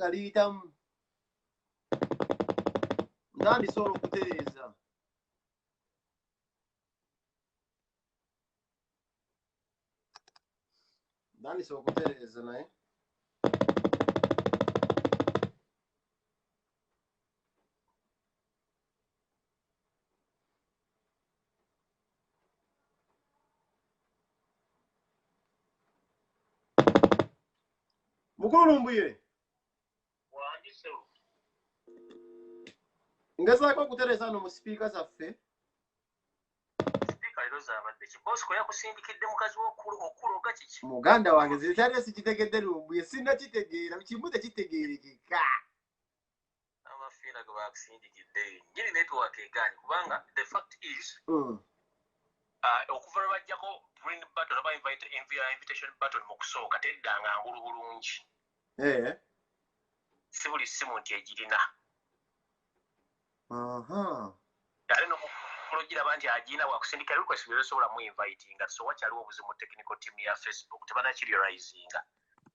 kaliyitamu ndandisobola okutereeza naye mukulu Lumbuye ngezaako okutereeza no mu sipiika zaffe muganda wange zekyali sikitegedde Lumbuye sinnakitegeera kimu tekitegeerekeka amafiina ge bakusindikidde nyiri network egaani kubanga the fact is okuva lwe bajjako green button oba invitation button mu kusooka teddanga ngulu bulungi si buli simu nti egirina ate nokulogiraba nti agina wakusindika request byesobola mu invitinga so wakyaliwo obuzibu technical team ya Facebook tebanakirializinga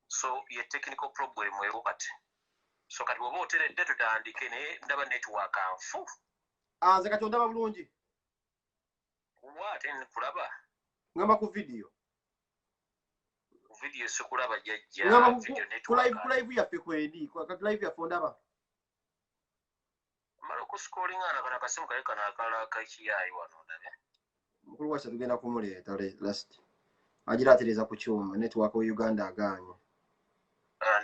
so ye technical problem ero kati so kati bwoba oteredde tutandike naye ndaba network nfu nze kati ondaba bulungi ate nkulaba ngamba ku video sikulaba jjajja ku live yaffe kwedi kati live yaffe ondaba mala okuscrollinga nakana kasimu kale kana akala kakiyayi wano ndabe mukulu waffe tugenda kumuleeta last agiratereza ku kyuma network wa Uganda aganye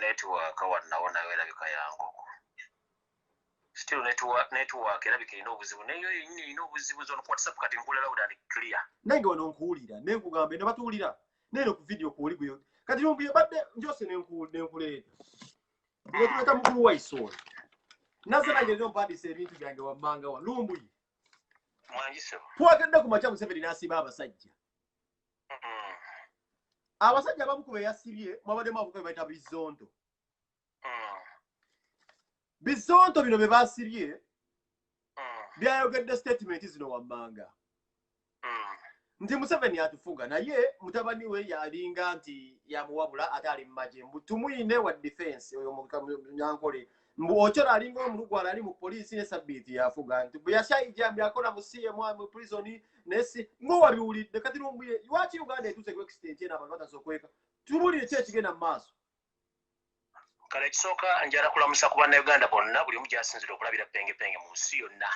network wannawo nayo erabika yangoko still network erabika ina obuzibu neyo yenyini ina obuzibu zona ku WhatsApp kati nkula loud and clear nange wano nkuwulira nenkugambe ne batuwulira neno ku video kuuli gwe kati Lumbuye badde njose nenkuleeta netuleta mukulu wa Isoola naze nange ndio mpandisa ebintu byange wammanga wa Lumbuye mwanjise twagenda ku makya Museveni n'asiba abasajja abasajja bamukuba yasibye mwabaddemu avuga bayita bizonto bizonto bino bye basibye byayogedde statement zino wammanga nti Museveni atufuga naye mutabani we yalinga nti yamuwabula ate ali mu magye tumuyine wa defense oyo munyankole Ochola alinga omulugwala ali mu poliisi ne Sabiti yafuga nti bwe yashayijambye akola mu CM mu prison nesi ngo wabiwulidde kati Lumbuye lwaki Uganda etuuse ku extent ena abantu batasokweka tubulire ki ekigenda mu maaso kale kisooka njala kulamusa ku bannayuganda bonna buli omu gyasinzira okulabira penge mu nsi yonna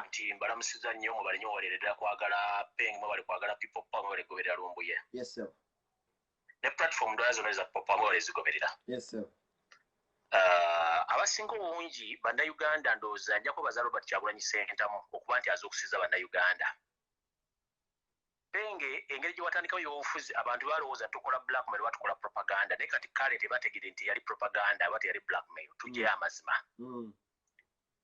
nti mbalamusiza nnyo mwe bali nnyo waleerera kwagala penge mwe bali kwagala people power mwe bali goberera Lumbuye ne platform ndala zonna eza people power mwe bali zigoberera abasinga obungi bannayuganda ndowooza njako baza Robert Kyagulanyi Ssentamu okuba nti aza okusiza bannayuganda penge engeri gye watandikawo y'obufuzi abantu balowooza tukola blackmail batukola propaganda naye kati kale tebategedde nti yali propaganda aba teyali blackmail tujjeyo amazima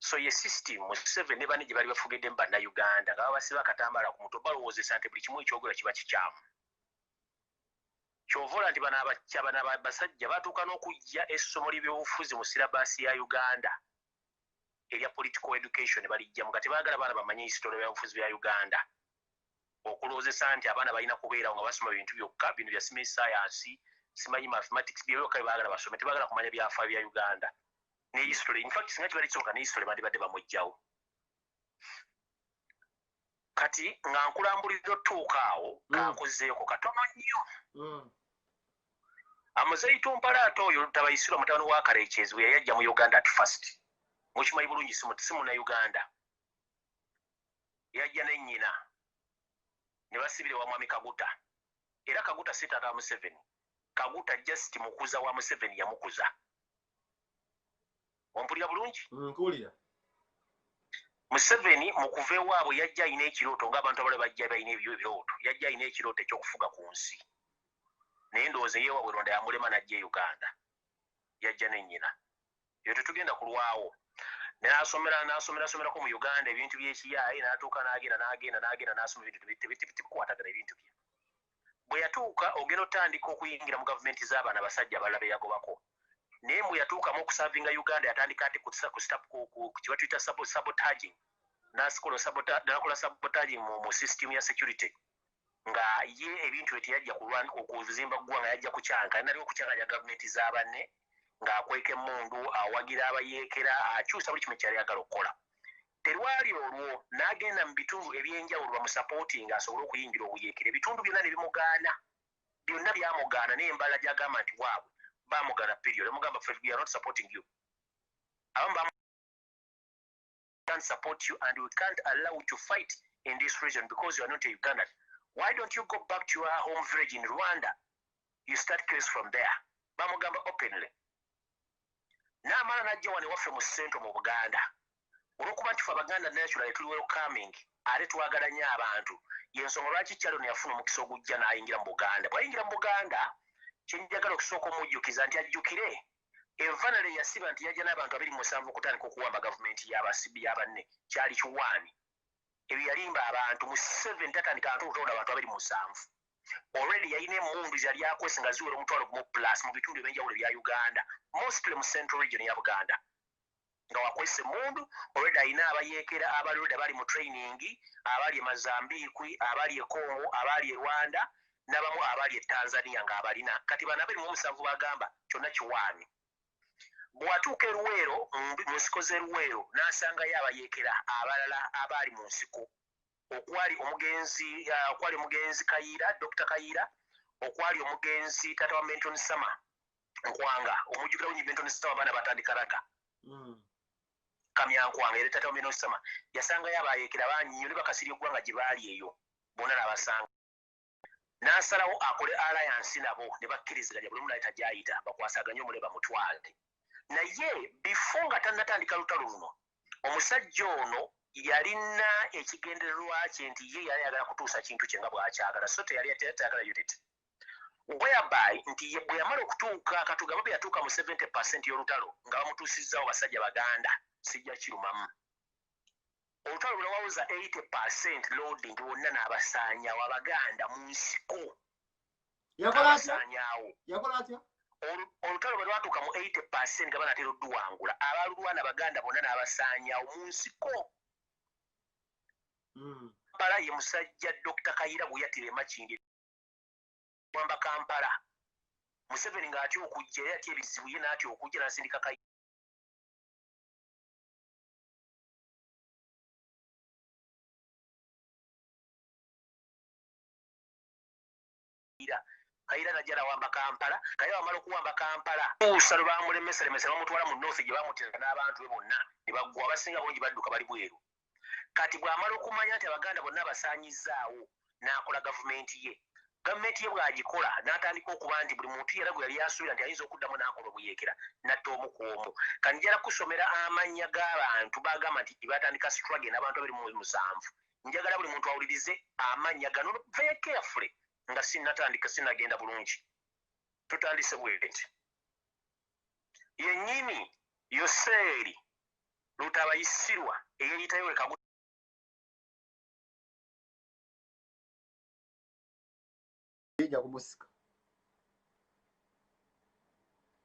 so ye system Museveni ne banne gye bali bafugidde mu bannayuganda nga babasiba akatambaala ku mutwe balowoozesa nti buli kimu ekyogera kiba kikyamu kyovola nti bano abasajja batuuka n'okujja essomo ly'ebyobufuzi mu sirabaasi ya Uganda erya political education balijjamu nga tebaagala baana bamanye history y'ebyobufuzi bya Uganda okulowoozesa nti abaana balina kubeerawo nga basoma ebintu byokka bino bya simenti science simanyi mathematics byokka baagala basome tebaagala kumanya byafaayo bya Uganda ne history in fact singa kibali kisoboka ne history bandibadde bamugjawo kati nga nkulambulira otuuka awo kankozeeko katono nnyo Amuzaito Mpalato oyo tabayisira mutano wa Karekyezi we yajja mu Uganda at first mukimanyi bulungi simu na Uganda yajja n'ennyina ne basibire wa Mwami Kaguta era Kaguta si taata wa Museveni Kaguta just mukuza wa Museveni yamukuza ompulira bulungi nkulira Museveni mukuve waabwe yajja ayina ekirooto ng'abantu abale bajja bayina ebirooto yajja ayina ekirooto ekyokufuga ku nsi naye ndowooza ye waabwe Ronda yamulema n'ajja Uganda yajja n'ennyina yo tetugenda kulwawo n'asomerako mu Uganda ebintu by'ekiyaayi n'atuuka n'agenda n'asoma ebintu tebikukwatagana ebintu bye bwe yatuuka ogenda otandika okuyingira mu gavumenti z'abaana abasajja abalala be yagobako naye bwe yatuukamu okusavinga Uganda yatandika ati kiba tuyita sabotaging n'akola sabotaging mu system ya security nga ye ebintu bye teyajja okuzimba ggwanga yajja kucyanka nali okucyankanya gavumenti z'abanne ng'akweka emmundu awagira abayeekera akyusa buli kimu kyali agala okukola terwali olwo n'agenda mu bitundu ebyenjawulo bamusapootinga asobole okuyingira obuyeekera ebitundu byonna ne bimugaana byonna byamugaana n'embala gy'agamba nti waabwe bamugaana period amugamba we are not supporting you abamu can't support you and we can't allow you to fight in this region because you are not a Ugandan. Why don't you go back to your home village in Rwanda? You start case from there. Bamugamba openly. N'amala n'ajja wano ewaffe mu ssentro mu Buganda. Olw'okuba nti ffe Abaganda naturally tuli welcoming ate twagala nnyo abantu. Y'ensonga lwaki Kyalo ne yafuna omukisa ogujja n'ayingira mu Buganda. Bw'ayingira mu Buganda, kye njagala okusooka omujjukiza nti ajjukire enfanale yasiba nti yajja n'abantu 27 okutandika okuwamba gavumenti y'abasibi y'abanne kyali kiwaani. Ebyo yalimba abantu mu 7 tatandika ntootoona abantu 27. Already yalina emmundu yali akwese nga ziwera omutwalo gumu plus mu bitundu ebyenjawulo bya Uganda, mostly mu central region ya Buganda. Nga wakwese emmundu, already alina abayeekera abaludi abali mu training, abali e Mazambique, abali e Congo, abali e Rwanda, n'abamu abali e Tanzania ng'abalina. Kati bano 27 bagamba kyonna kiwaani. Bw'atuuka e Luweero mu nsiko z'e Luweero n'asangayo abayeekera abalala abali mu nsiko. Okwali omugenzi Kayiira, Dr. Kayiira, okwali omugenzi Tata wa Benton Sama Nkwanga, omujjukira wenyi Benton Sama abaana batandika raga. Kamya Nkwanga era Tata wa Benton Sama yasangayo abayeekera bangi nnyo ne bakasirya eggwanga gye baali eyo bonna n'abasanga. N'asalawo akole alliance nabo ne bakkiriziganya buli munaayita gy'ayita bakwasaganye omuleba mutwale. Naye before nga tannatandika lutalo luno omusajja ono yalina ekigendererwa kye nti ye yali ayagala kutuusa kintu kye nga bw'akyagala so teyali ayagala unit whereby nti ye bwe yamala okutuuka katugamba bwe yatuuka mu 70% y'olutalo nga bamutuusizzawo basajja Baganda sijja kirumamu. Olutalo luno wawuza 80% loading wonna n'abasaanyaawo Abaganda mu nsiko. Yakola atya? Olutalo bwe lwatuuka mu 80% nga banatera odduwangula abalulwana Baganda bonna n'abasaanyaawo mu nsiko. Kampala ye musajja Dr. Kayiira bwe yattira Makindye wamba Kampala. Museveni ng'atya okujja era atya ebizibu ye n'atya okujja n'asindika Kayiira. Kayiira najja n'awamba Kampala. Kayiira wamala okuwamba Kampala tuusa lwe bamulemeseremesa bamutwala mu North gye bamutera n'abantu be bonna ne baggwa abasinga bongi badduka bali bweru. Kati bw'amala okumanya nti Abaganda bonna abasaanyizzaawo n'akola gavumenti ye. Gavumenti ye bw'agikola n'atandika okuba nti buli muntu yera bwe yali asuubira nti ayinza okuddamu n'akola obuyeekera natta omu ku omu. Kati njala kusomera amannya g'abantu bagamba nti batandika struggle n'abantu 27. Njagala buli muntu awulirize amannya gano very carefully nga sinnagenda bulungi. Tutandise bwenti. Yennyini Yoseeri Lutabayisirwa eyeyitayo Kaguta ija kumusika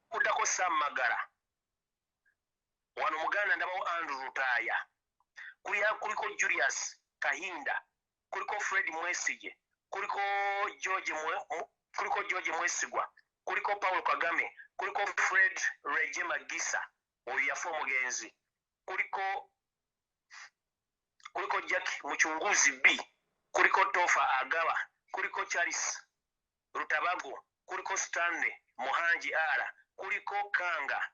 kuddako Sam Magara wano Muganda ndabawo Andrew Rutaaya kuliko Julius Kahinda kuliko Fred Mwesige kuliko George Mwesigwa kuliko Paul Kagame kuliko Fred Reje Magisa oyo yafa omugenzi kuliko Jack Muchunguzi B kuliko Tofa Agaba kuliko Charles Rutabago kuliko Stanley Muhanji Ara kuliko Kanga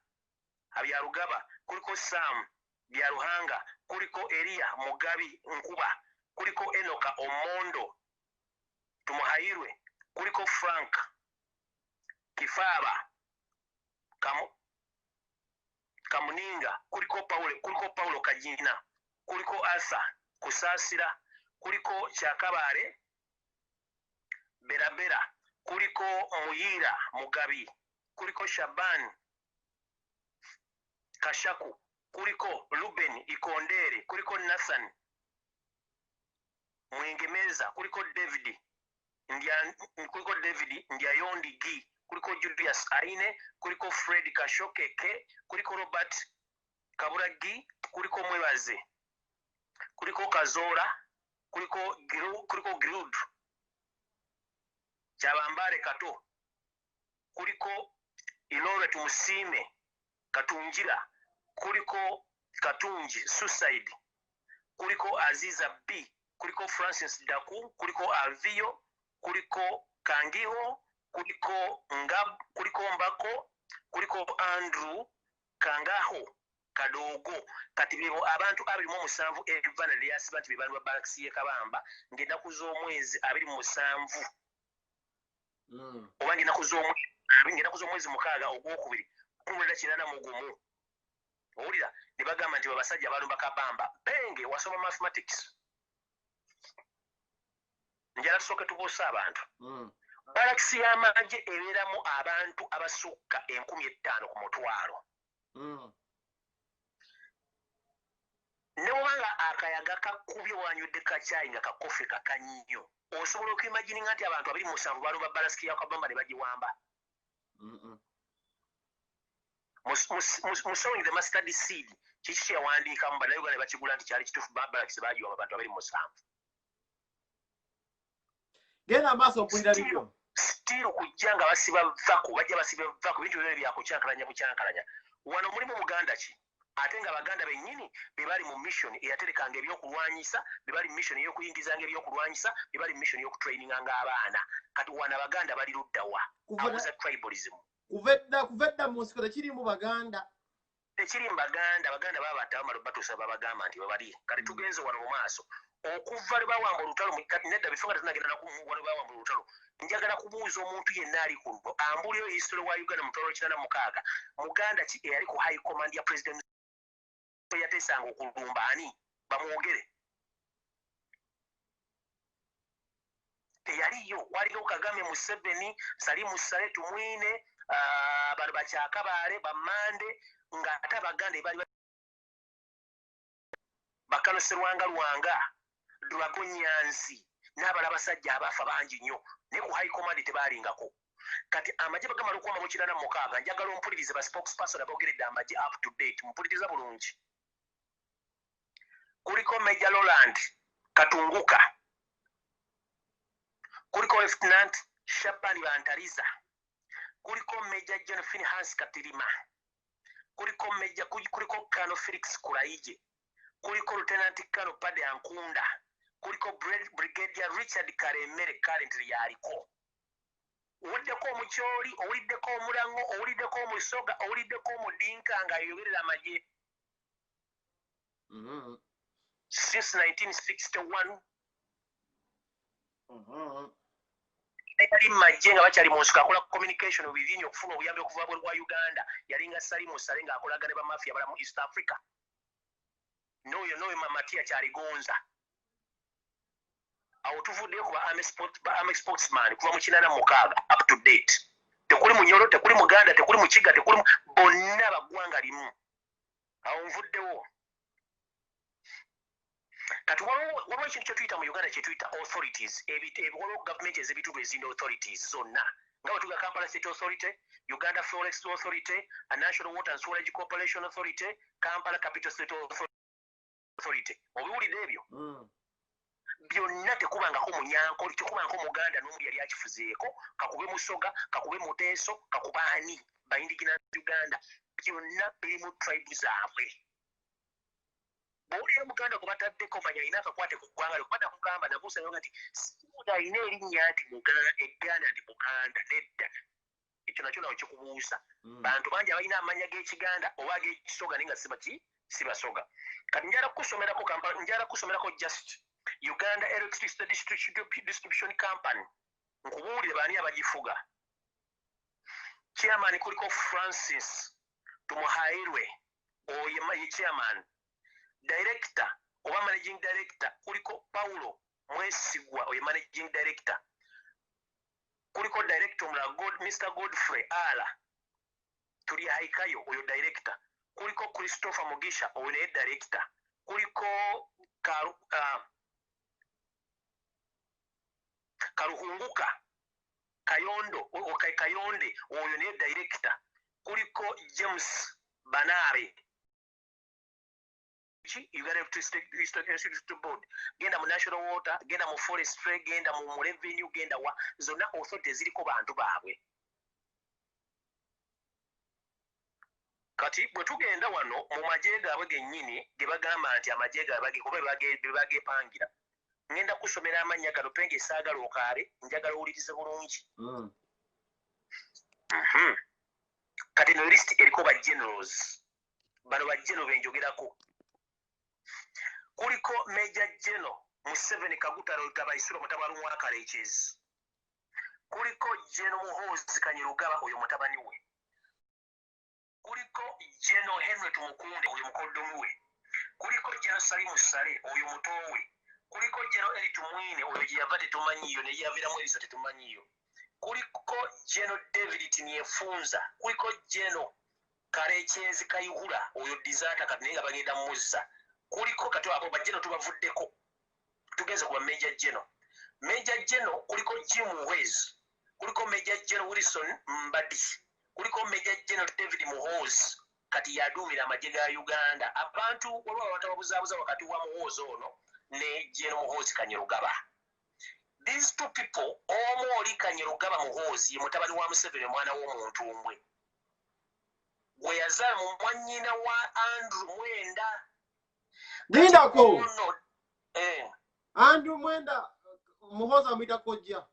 Abyarugaba kuliko Sam Byaruhanga kuliko Elia Mugabi Nkuba kuliko Enoka Omondo Tumuhairwe kuliko Frank Kifaba Kamuninga kuliko Paulo Kajina kuliko Asa Kusasira kuliko Kyakabare Berabera kuliko Muyira Mugabi kuliko Shaban Kashaku kuliko Ruben Ikondere kuliko Nathan Mwengemeza kuliko David Ndyayondi Gi kuliko Julius Aine kuliko Fred Kashokeke kuliko Robert Kaburagi kuliko Mwebaze kuliko Kazora kuliko Grud Chabambare Kato kuliko Ilore Tumusime Katungira, kuliko Katungi Suicide, kuliko Aziza B, kuliko Francis Daku, kuliko Alvio, kuliko Kangiho, kuliko Ngab, kuliko Mbako, kuliko Andrew Kangaho Kadogo. Kati bibo abantu 27 evana lyasiba nti bibantu Balaxi Kabamba ngenda kuzomwezi 27 oba ngenda kuzomwezi mukaaga ogwokubiri 1981. Owulira ne bagamba nti babasajja balumba Kabamba Benge wasoma mathematics. Njala tusooke tubuusa abantu. Balaxi y'amagye ebeeramu abantu abasukka 15,000 ku mutwalo. Ne bwanga akayaga kakubye wanywedde kacaayi nga kakofe kakannyo, osobola okuimagininga nti abantu 27 balumba Balaxi ya Kabamba ne bagiwamba. Musowing the mustard seed kiki kyeyawandiika mu bannayuganda bakigula nti kyali kituufu Balaxi bagiwamba abantu 27. Genda amaaso okulira bibyo. Still kujja nga basiba vako, bajja basiba vako, bintu byonna byakukyankalanya bukyankalanya. Wano mulimu Buganda ki? Ate nga Baganda bennyini be bali mu mission eyaterekanga ebyokulwanyisa, be bali mu mission ey'okuyingizanga ebyokulwanyisa, be bali mu mission ey'okutraininganga abaana. Kati wana Baganda bali luddawa. Abuza tribalism. Kuvedda mu nsiko tekiri mu Baganda. Tekiri mu Baganda, Baganda babatta bamala batuusa babagamba nti babali. Kati tugenze wano mu maaso. Okuva lwe bawamba olutalo kati nedda bifo nga tunagenda nakuwano bawamba olutalo. Njagala kubuuza omuntu yenna ali kuno ambuliyo history wa Uganda mu 1996 Muganda ki eyali ku high command ya president yatesanga okulumba ani bamwogere. Teyaliyo, waliyo Kagame Museveni, Salimu Saletu Mwine, bano Bakyakabaale, Bamande, nga ate Abaganda ebali Bakano Serwanga Lwanga, Dulago Nyanzi, n'abalala basajja abafa bangi nnyo, naye ku high command tebaalingako. Kati amagye bagamala okuwamba mu 1996 njagala ompulirize ba spokesperson aboogeredde amagye up to date, mpuliriza bulungi. Kuliko Major Roland Katunguka, kuliko Lieutenant Shabani Bantariza, kuliko Major John Finhas Katirima, kuliko Colonel Felix Kuraije, kuliko Lieutenant Colonel Pade Ankunda, kuliko Brigadier Richard Karemere currently yaliko. Owuliddeko Omukyoli, owuliddeko Omulango, owuliddeko Omusoga, owuliddeko Omudinka nga ayogerera amagye. Since 1961 yali majje nga bakyali mu nsiko akola communication within okufuna obuyambi okuva bwe lwa Uganda yalinga Salimu Sale nga akolaga ne bamafia bala mu East Africa. Noyo Mamatia kyaligonza awo tuvuddeyo ku Army Sportsman kuva mu 1986 up to date. Tekuli Munyoro, tekuli Muganda, tekuli Mukiga, tekuli bonna baggwanga limu. Awo nvuddewo. Kati waliwo ekintu kye tuyita mu Uganda kye tuyita authorities, waliwo gavumenti ez'ebitundu ezirina authorities zonna. Nga bwe tuga Kampala State Authority, Uganda Forest Authority, a National Water and Sewerage Corporation Authority, Kampala Capital State Authority. Obiwulidde ebyo? Byonna tekubangako Munyankole, tekubangako Muganda n'omu yali akifuzeeko, kakube Musoga, kakube Muteeso, kakube ani, Bayindigina Uganda, byonna biri mu tribe zaabwe. Bw'olira Muganda gwe bataddeko manya alina akakwate ku ggwanga lwe kugamba nabuusayo nga nti Simuda alina erinnya nti egganda nti Muganda nedda. Ekyo nakyo nawe kikubuusa. Bantu bangi abalina amanya g'Ekiganda oba ag'Ekisoga naye nga si Basoga. Kati njala kusomerako just Uganda Electricity Distribution Company. Nkubuulire baani abagifuga. Chairman kuliko Francis Tumuhairwe, oyo ye chairman. Director oba managing director kuliko Paulo Mwesigwa oyo managing director, kuliko director Mr. Godfrey Ala tuli haikayo oyo director, kuliko Christopher Mugisha oyo ne director, kuliko Karuhunguka Kayondo Kayonde oyo ne director, kuliko James Banare Uganda Electricity Board, genda mu National Water, genda mu Forestry, genda mu Revenue, genda wa zonna authority ziriko bantu baabwe. kati bwe tugenda wano mu magye gaabwe gennyini ge bagamba nti amagye gaabwe kuba bebagepangira ngenda kusomera amannya gano penge saagala okaabe njagala owulirize bulungi kati no list eriko ba generals bano ba general benjogerako kuliko Major General Museveni Kagutaro Gabaisiro mutabani wa Kalechezi kuliko General Muhoozi Kanyerugaba oyo mutabani we kuliko General Henry Tumukunde oyo mukoddomi we kuliko General Salimu Sale oyo mutowe kuliko General Eli Tumwine oyo gye yava tetumanyiyo ne yaviramu eriso tetumanyiyo kuliko General David Tiniefunza kuliko General Kalechezi Kayihura oyo dizata kati naye nga bagenda muzza kuliko kati abo bajeno tubavuddeko tugeze kuba Major General kuliko Jim Muhwezi kuliko Major General Wilson Mbadi kuliko Major General David Muhoozi kati yaduumira amagye ga Uganda abantu waliwo batababuzaabuza wakati wa Muhoozi ono ne General Muhoozi Kanyerugaba. These two people omu oli Kanyerugaba Muhoozi ye mutabani wa Museveni mwana w'omuntu omwe gwe yazaala mu mwannyina wa Andrew Mwenda. Ndako Andrew Mwenda Muhoozi amwita kojja.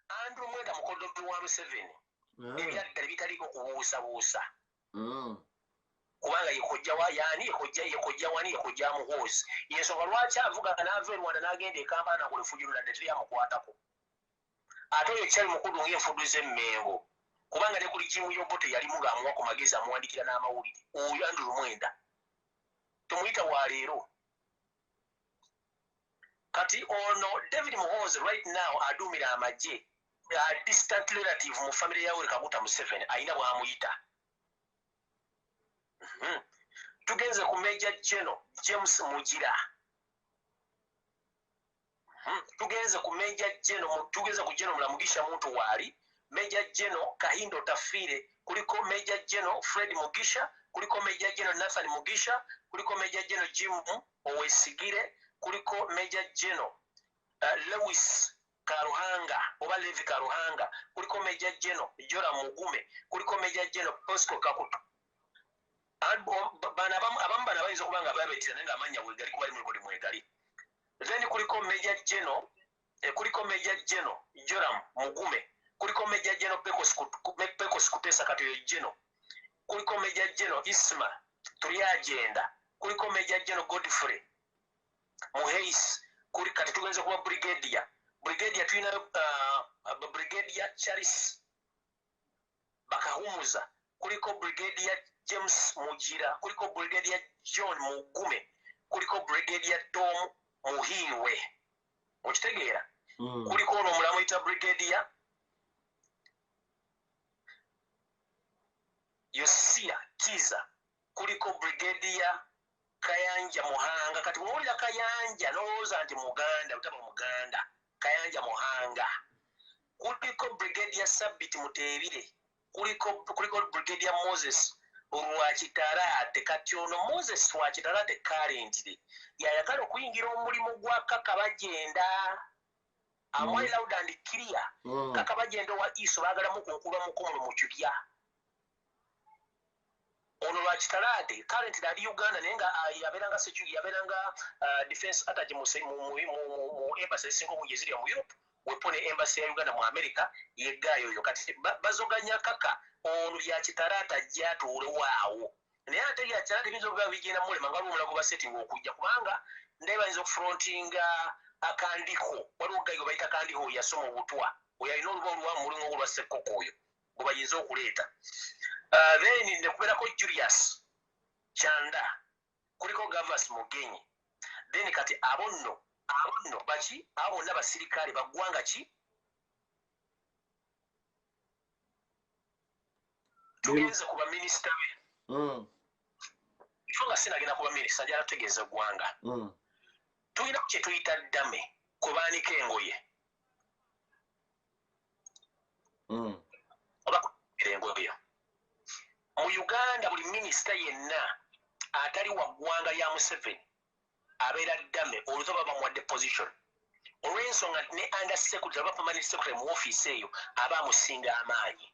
Andrew Mwenda mukoddomi wa Museveni. Ebyadde bitaliko kubuusabuusa. Kubanga yekojja wa yaani yekojja wani yekojja Muhoozi. Yensonga lwaki avuga n'ava e Rwanda n'agenda e Kampala n'akola efujiro ladde teryamukwatako. Ate oyo kyali mukulu ng'enfudu z'Emmengo. Kubanga ne kuli Jim Yobote yalimu ng'amuwa ku magezi amuwandikira n'amawulire. Oyo Andrew Mwenda. Tumuyita wa leero. Kati ono David Muhoozi right now aduumira amagye distant relative mu family ya Yoweri Kaguta Museveni ayina bw'amuyita. Tugenze ku Major General James Mugira. Tugenze ku Major General tugeze ku General Mulamugisha Muntu Waali, Major General Kahindo Tafire, kuliko Major General Fred Mugisha, kuliko Major General Nathan Mugisha, kuliko Major General Jim Owesigire, kuliko Major General Lewis Karuhanga oba Levi Karuhanga, kuliko Major General Jora Mugume, kuliko Major General Bosco Kakutu. Bana abamu bana bayinza okuba nga babetira naye ng'amannya wegali kuba limu buli mwegali. Then kuliko Major General Joram Mugume, kuliko Major General Pecos Kutesa kati oyo General, kuliko Major General Isma Tulyagenda, kuliko Major General Godfrey Muheisi, kati tugenze kuba Brigadier tulina Brigadier Charles Bakahumuza, kuliko Brigadier James Mugira, kuliko Brigadier John Mugume, kuliko Brigadier Tom Muhiwe. Okitegeera? Kuliko ono omulamu yita Brigadier Yosia Kiza, kuliko Brigadier Kayanja Muhanga. Kati bw'owulira Kayanja n'olowooza nti Muganda, butaba Muganda. Kayanja Muhanga. Kuliko Brigadier Sabiti Muteebire, kuliko Brigadier Moses Rwakitarate. Kati ono Moses Rwakitarate currently yayagala okuyingira omulimu gwa Kakabagenda. Amwe loud and clear. Kakabagenda wa Iso baagalamu kunkulwa mukomono mu kibya. Ono Rwakitarate currently ali Uganda naye nga yabeeranga security yabeeranga defense attache mu embassy esinga obungi eziri mu Europe wepone embassy ya Uganda mu America yeggaayo oyo kati bazoganya kaka ono Rwakitarate ajja atuule waawo naye ate Rwakitarate binza okuba bigenda mulema nga lumulago ba setting okujja kubanga ndaye bayinza okufrontinga akandiko waliwo gayo bayita kandiko yasoma obutwa oyo alina oluba oluwa mulimu olwa Ssekoko oyo gwe bayinza okuleeta. Then nekubeerako Julius Chanda, kuliko Gavas Mugenyi. Then kati abo nno baki abo bonna basirikale baggwanga ki? Tugenze ku baminisita be. Ifo nga sinagenda ku baminisita njala tutegeeza eggwanga. Tulina ku kye tuyita ddame kwe baanika engoye. Oba kugira engoye. Mu Uganda buli minisita yenna atali wa ggwanga ya Museveni abeera ddame oluzoba bamuwadde position olw'ensonga ne under secretary aba permanent secretary mu ofiisi eyo aba amusinga amaanyi.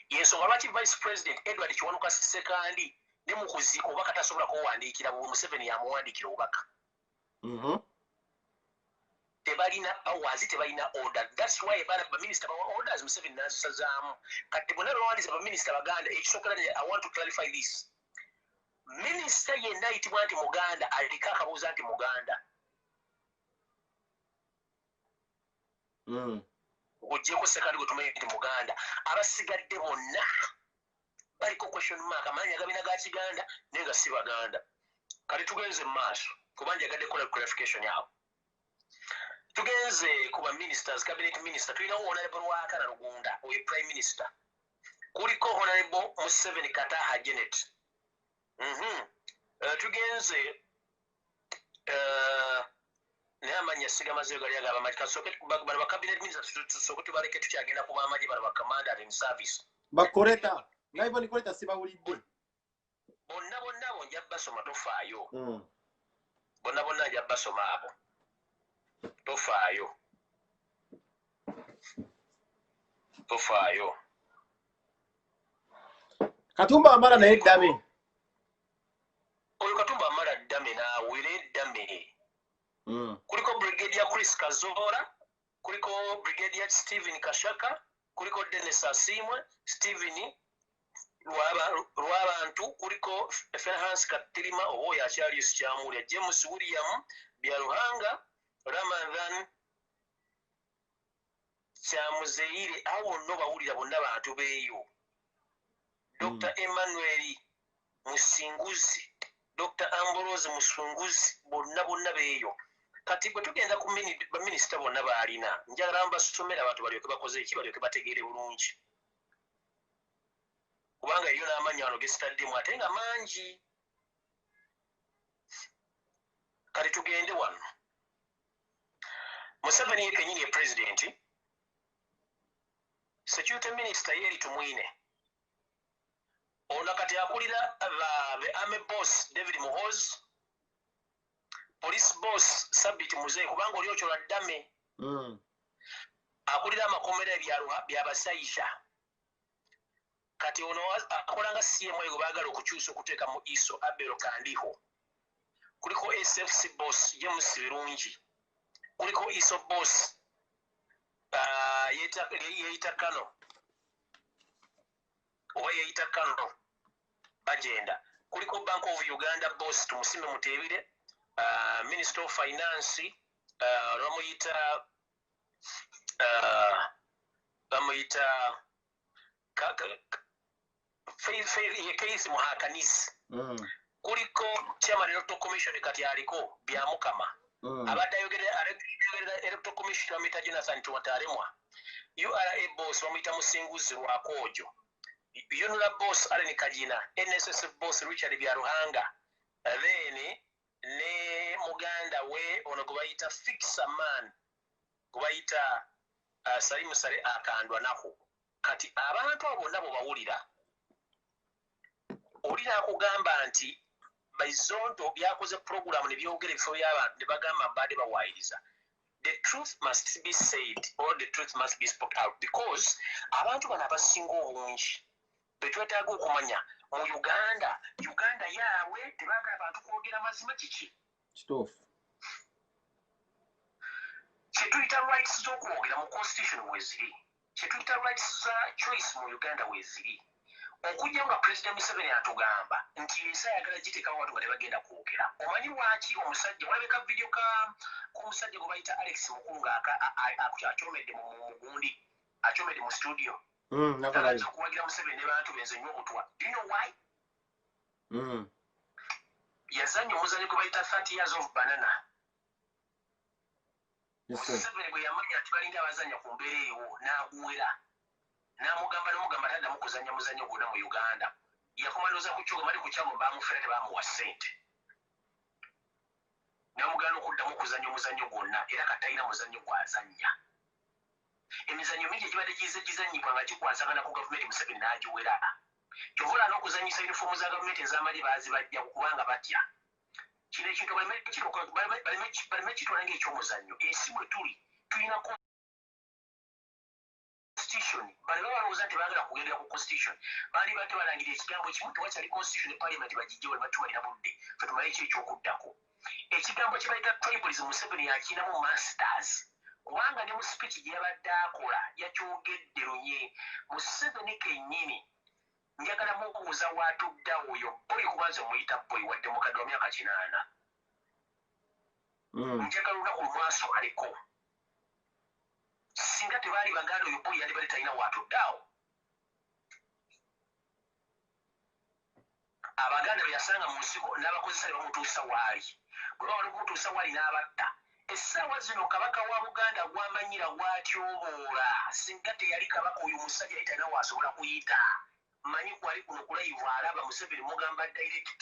yensonga lwaki vice president Edward Kiwanuka Ssekandi ne mu kuziika obubaka tasobola kuwandiikira bwe Museveni yamuwandiikira obubaka. Tebalina powers, tebalina order. That's why Minister orders Museveni n'azisazaamu. Kati bonna bawandiisa Minister baganda ekisookera I want to clarify this. Minister yenna ayitibwa nti Muganda aliko akabuuza nti Muganda. Oggyeko Ssekandi gwe tumanyi nti Muganda. Abasigadde bonna baliko question mark amaanyi agabina ga Kiganda naye nga si Baganda. Kati tugenze mu maaso kuba njagadde kola clarification yaabwe. Tugenze kuba ministers, cabinet minister, tulina honorable Wakana Rugunda, oye prime minister. Kuliko honorable Museveni Kataha Janet. Tugenze ne amanya siga mazio gali agaba matika soket ba cabinet minister tusokotu bareke tukyagenda kuba amaji ba commander in service. Bakoreta, naibo ni koreta siba ulidde. Bonna bonja basoma tofaayo. Bonna nja basoma abo. Tofaayo. Katumba amala naye ddame. Oyo Katumba amala ddame naawere ddame. Kuliko Brigadier Chris Kazora, kuliko Brigadier Stephen Kashaka, kuliko Dennis Asimwe, Stephen Lwabantu, kuliko Ferhans Katirima owoya Charles Kyamulya, James William Byaruhanga, Ramadhan Kyamuzeire, awo nno bawulira bonna bantu beeyo. Dr. Emmanuel Musinguzi, Dr. Ambrose Musunguzi, bonna beeyo. Kati bwe tugenda ku baminisita bonna baalina, njagala mbasomera abantu balyoke bakoze eki, balyoke bategeere bulungi. Kubanga eriyo n'amannya wano gesitaddemu ate nga mangi. Kati tugende wano. Museveni ye kenyini ye president, security minister Yeri Tumwine. Ono kati akulira the army boss David Muhoozi, police boss Sabit Muzeyi kubanga oli okyola ddame. Akulira amakomera by'abasajja. Kati ono akola nga CM gwe baagala okukyusa okuteeka mu ISO Abelo Kandiho. Kuliko SFC boss James Birungi. Kuliko ISO boss yeita Kano. Owa yeita Kano bagenda. Kuliko Bank of Uganda boss Tumusime Mutebire, Minister of Finance bamuyita Keisi Muhakanisi. Kuliko Chairman Electoral Commission kati aliko Byamukama. Abadde ayogera Electoral Commission bamuyita Jonathan Tuwataremwa. URA boss bamuyita Musinguzi Lwakoojo. UNRA boss Allen Kajina. NSS boss Richard Byaruhanga. Then ne Muganda we ono gwe bayita Fixer Man gwe bayita Salimu Sale akandwa nako. Kati abantu abo nabo bawulira. Olina akugamba nti Baizonto byakoze program ne byogera ebifo by'abantu ne bagamba badde bawaayiriza. The truth must be said or the truth must be spoken out because abantu bano abasinga obungi betwetaaga okumanya mu Uganda yaabwe tebaagala abantu kwogera mazima kiki kituufu kyetuyita rights z'okwogera mu constitution weziri kyetuyita rights za choice mu Uganda weziri okujja nga President Museveni atugamba nti ensi ayagala giteekawo watu nga tebagenda kwogera. Omanyi lwaki omusajja walabeka video k'omusajja gwe bayita Alex Mukulu ng'akyomedde mu mugundi akyomedde mu studio nabalanza okuwagira Museveni ne bantu benze nnyo obutwa. Do you know why? Yazannya omuzannyo gwe bayita 30 years of banana. Museveni bwe yamanya nti balinda abazannya ku mbeera eyo n'aguwera n'amugamba taddamu kuzannya muzannyo gwonna mu Uganda. Yakomandoza ku kyogo bali ku kyago baamufera tebamuwa ssente. N'amugana okuddamu okuzannya omuzannyo gwonna era katalina muzannyo gw'azannya. Emizannyo mingi egibadde gizannyibwa nga gikwasagana ku gavumenti Museveni n'agiwera. Kyova olaba n'okuzannyisa yunifoomu za gavumenti ez'amagye baazibajja kubanga batya. Kino ekintu baleme kitwala ng'ekyomuzannyo. Ensi bwe tulina constitution bali balowooza nti baagala kugendera ku constitution baali badde balangira ekigambo kimu tewakyali constitution ne parliament bagijje wali batuwalira budde fe tumale ki ekyokuddako ekigambo kye bayita tribalism Museveni yakinamu masters kubanga ne mu speech gye yabadde akola yakyogedde lunye Museveni kennyini njagala mubuuza waatudda oyo boyi kubanza omuyita boyi wadde mukadde wa myaka 8 njagala olunaku lumwaswaliko singa tebaali baganda oyo boyi yali bali talina waatuddeawo abaganda be yasanga mu nsiko n'abakozesa ne bamutuusa waali bwe baba bamutuusa waali n'abatta essaawa zino kabaka wa buganda gwamanyira gwatyoboola singa teyali kabaka oyo omusajja yali talina waasobola kuyita manyi kwali kuno kulayivu alaba Museveni mugamba direct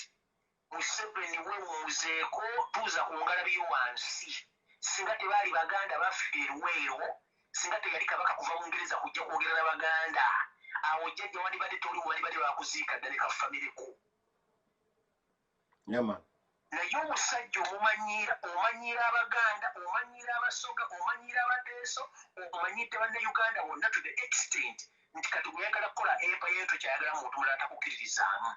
Museveni wemuuzeeko tuuza ku ngalabi yo wansi singa tebaali baganda baffe erweero singa teyali kabaka kuva mu Ngereza kujja kwogera n'abaganda awo jjajja wandibadde toli wandibadde bakuziika ddala kafamireko naye omusajja omanyira abaganda omanyira abasoga omanyira abateeso omanyidde bannayuganda bonna to the extent nti kati gweyagala kukola empa yeeto kyayagala muntu mulala takukkiririzaamu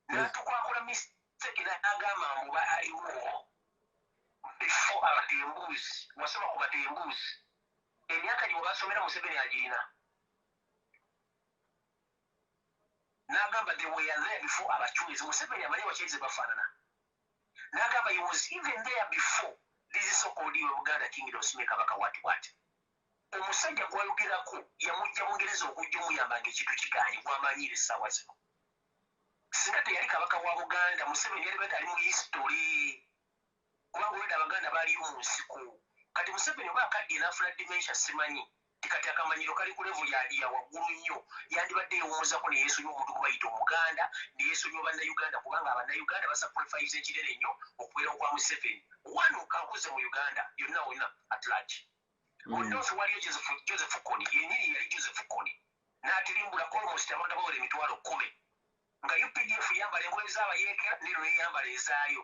natukwakola mistake n'agamba mbuba aliwo before abatembuuzi wasoma ku batembuuzi emyaka gye basomera Museveni agirina n'agamba they were there before abachuizi Museveni amanyi abachuizi bafaanana n'agamba he was even there before this so-called Buganda Kingdom Smith kabaka what omusajja gwayogerako yamujja Bungereza okujja omuyambanga ekintu kiganye gwamanyire essaawa zino singa teyali kabaka wa Buganda Museveni yali bati ali mu history kubanga olwedde abaganda baaliyo mu nsiko kati Museveni oba akaddiye n'afuna dementia simanyi tikati akamanyiro kali ku level ya waggulu nnyo yandibadde yeewummuzako ne yeesonyiwa omuntu gwe bayita omuganda ne yeesonyiwa bannayuganda kubanga abannayuganda basacrifice ekinene nnyo okubeera okwa Museveni wano kankuze mu Uganda yonna wonna at large Onofi waliyo Joseph Kony yennyini yali Joseph Kony n'atirimbula almost abantu abawera emitwalo 10 nga UPDF yambala engoye z'abayeekera nero yeyambala ezaayo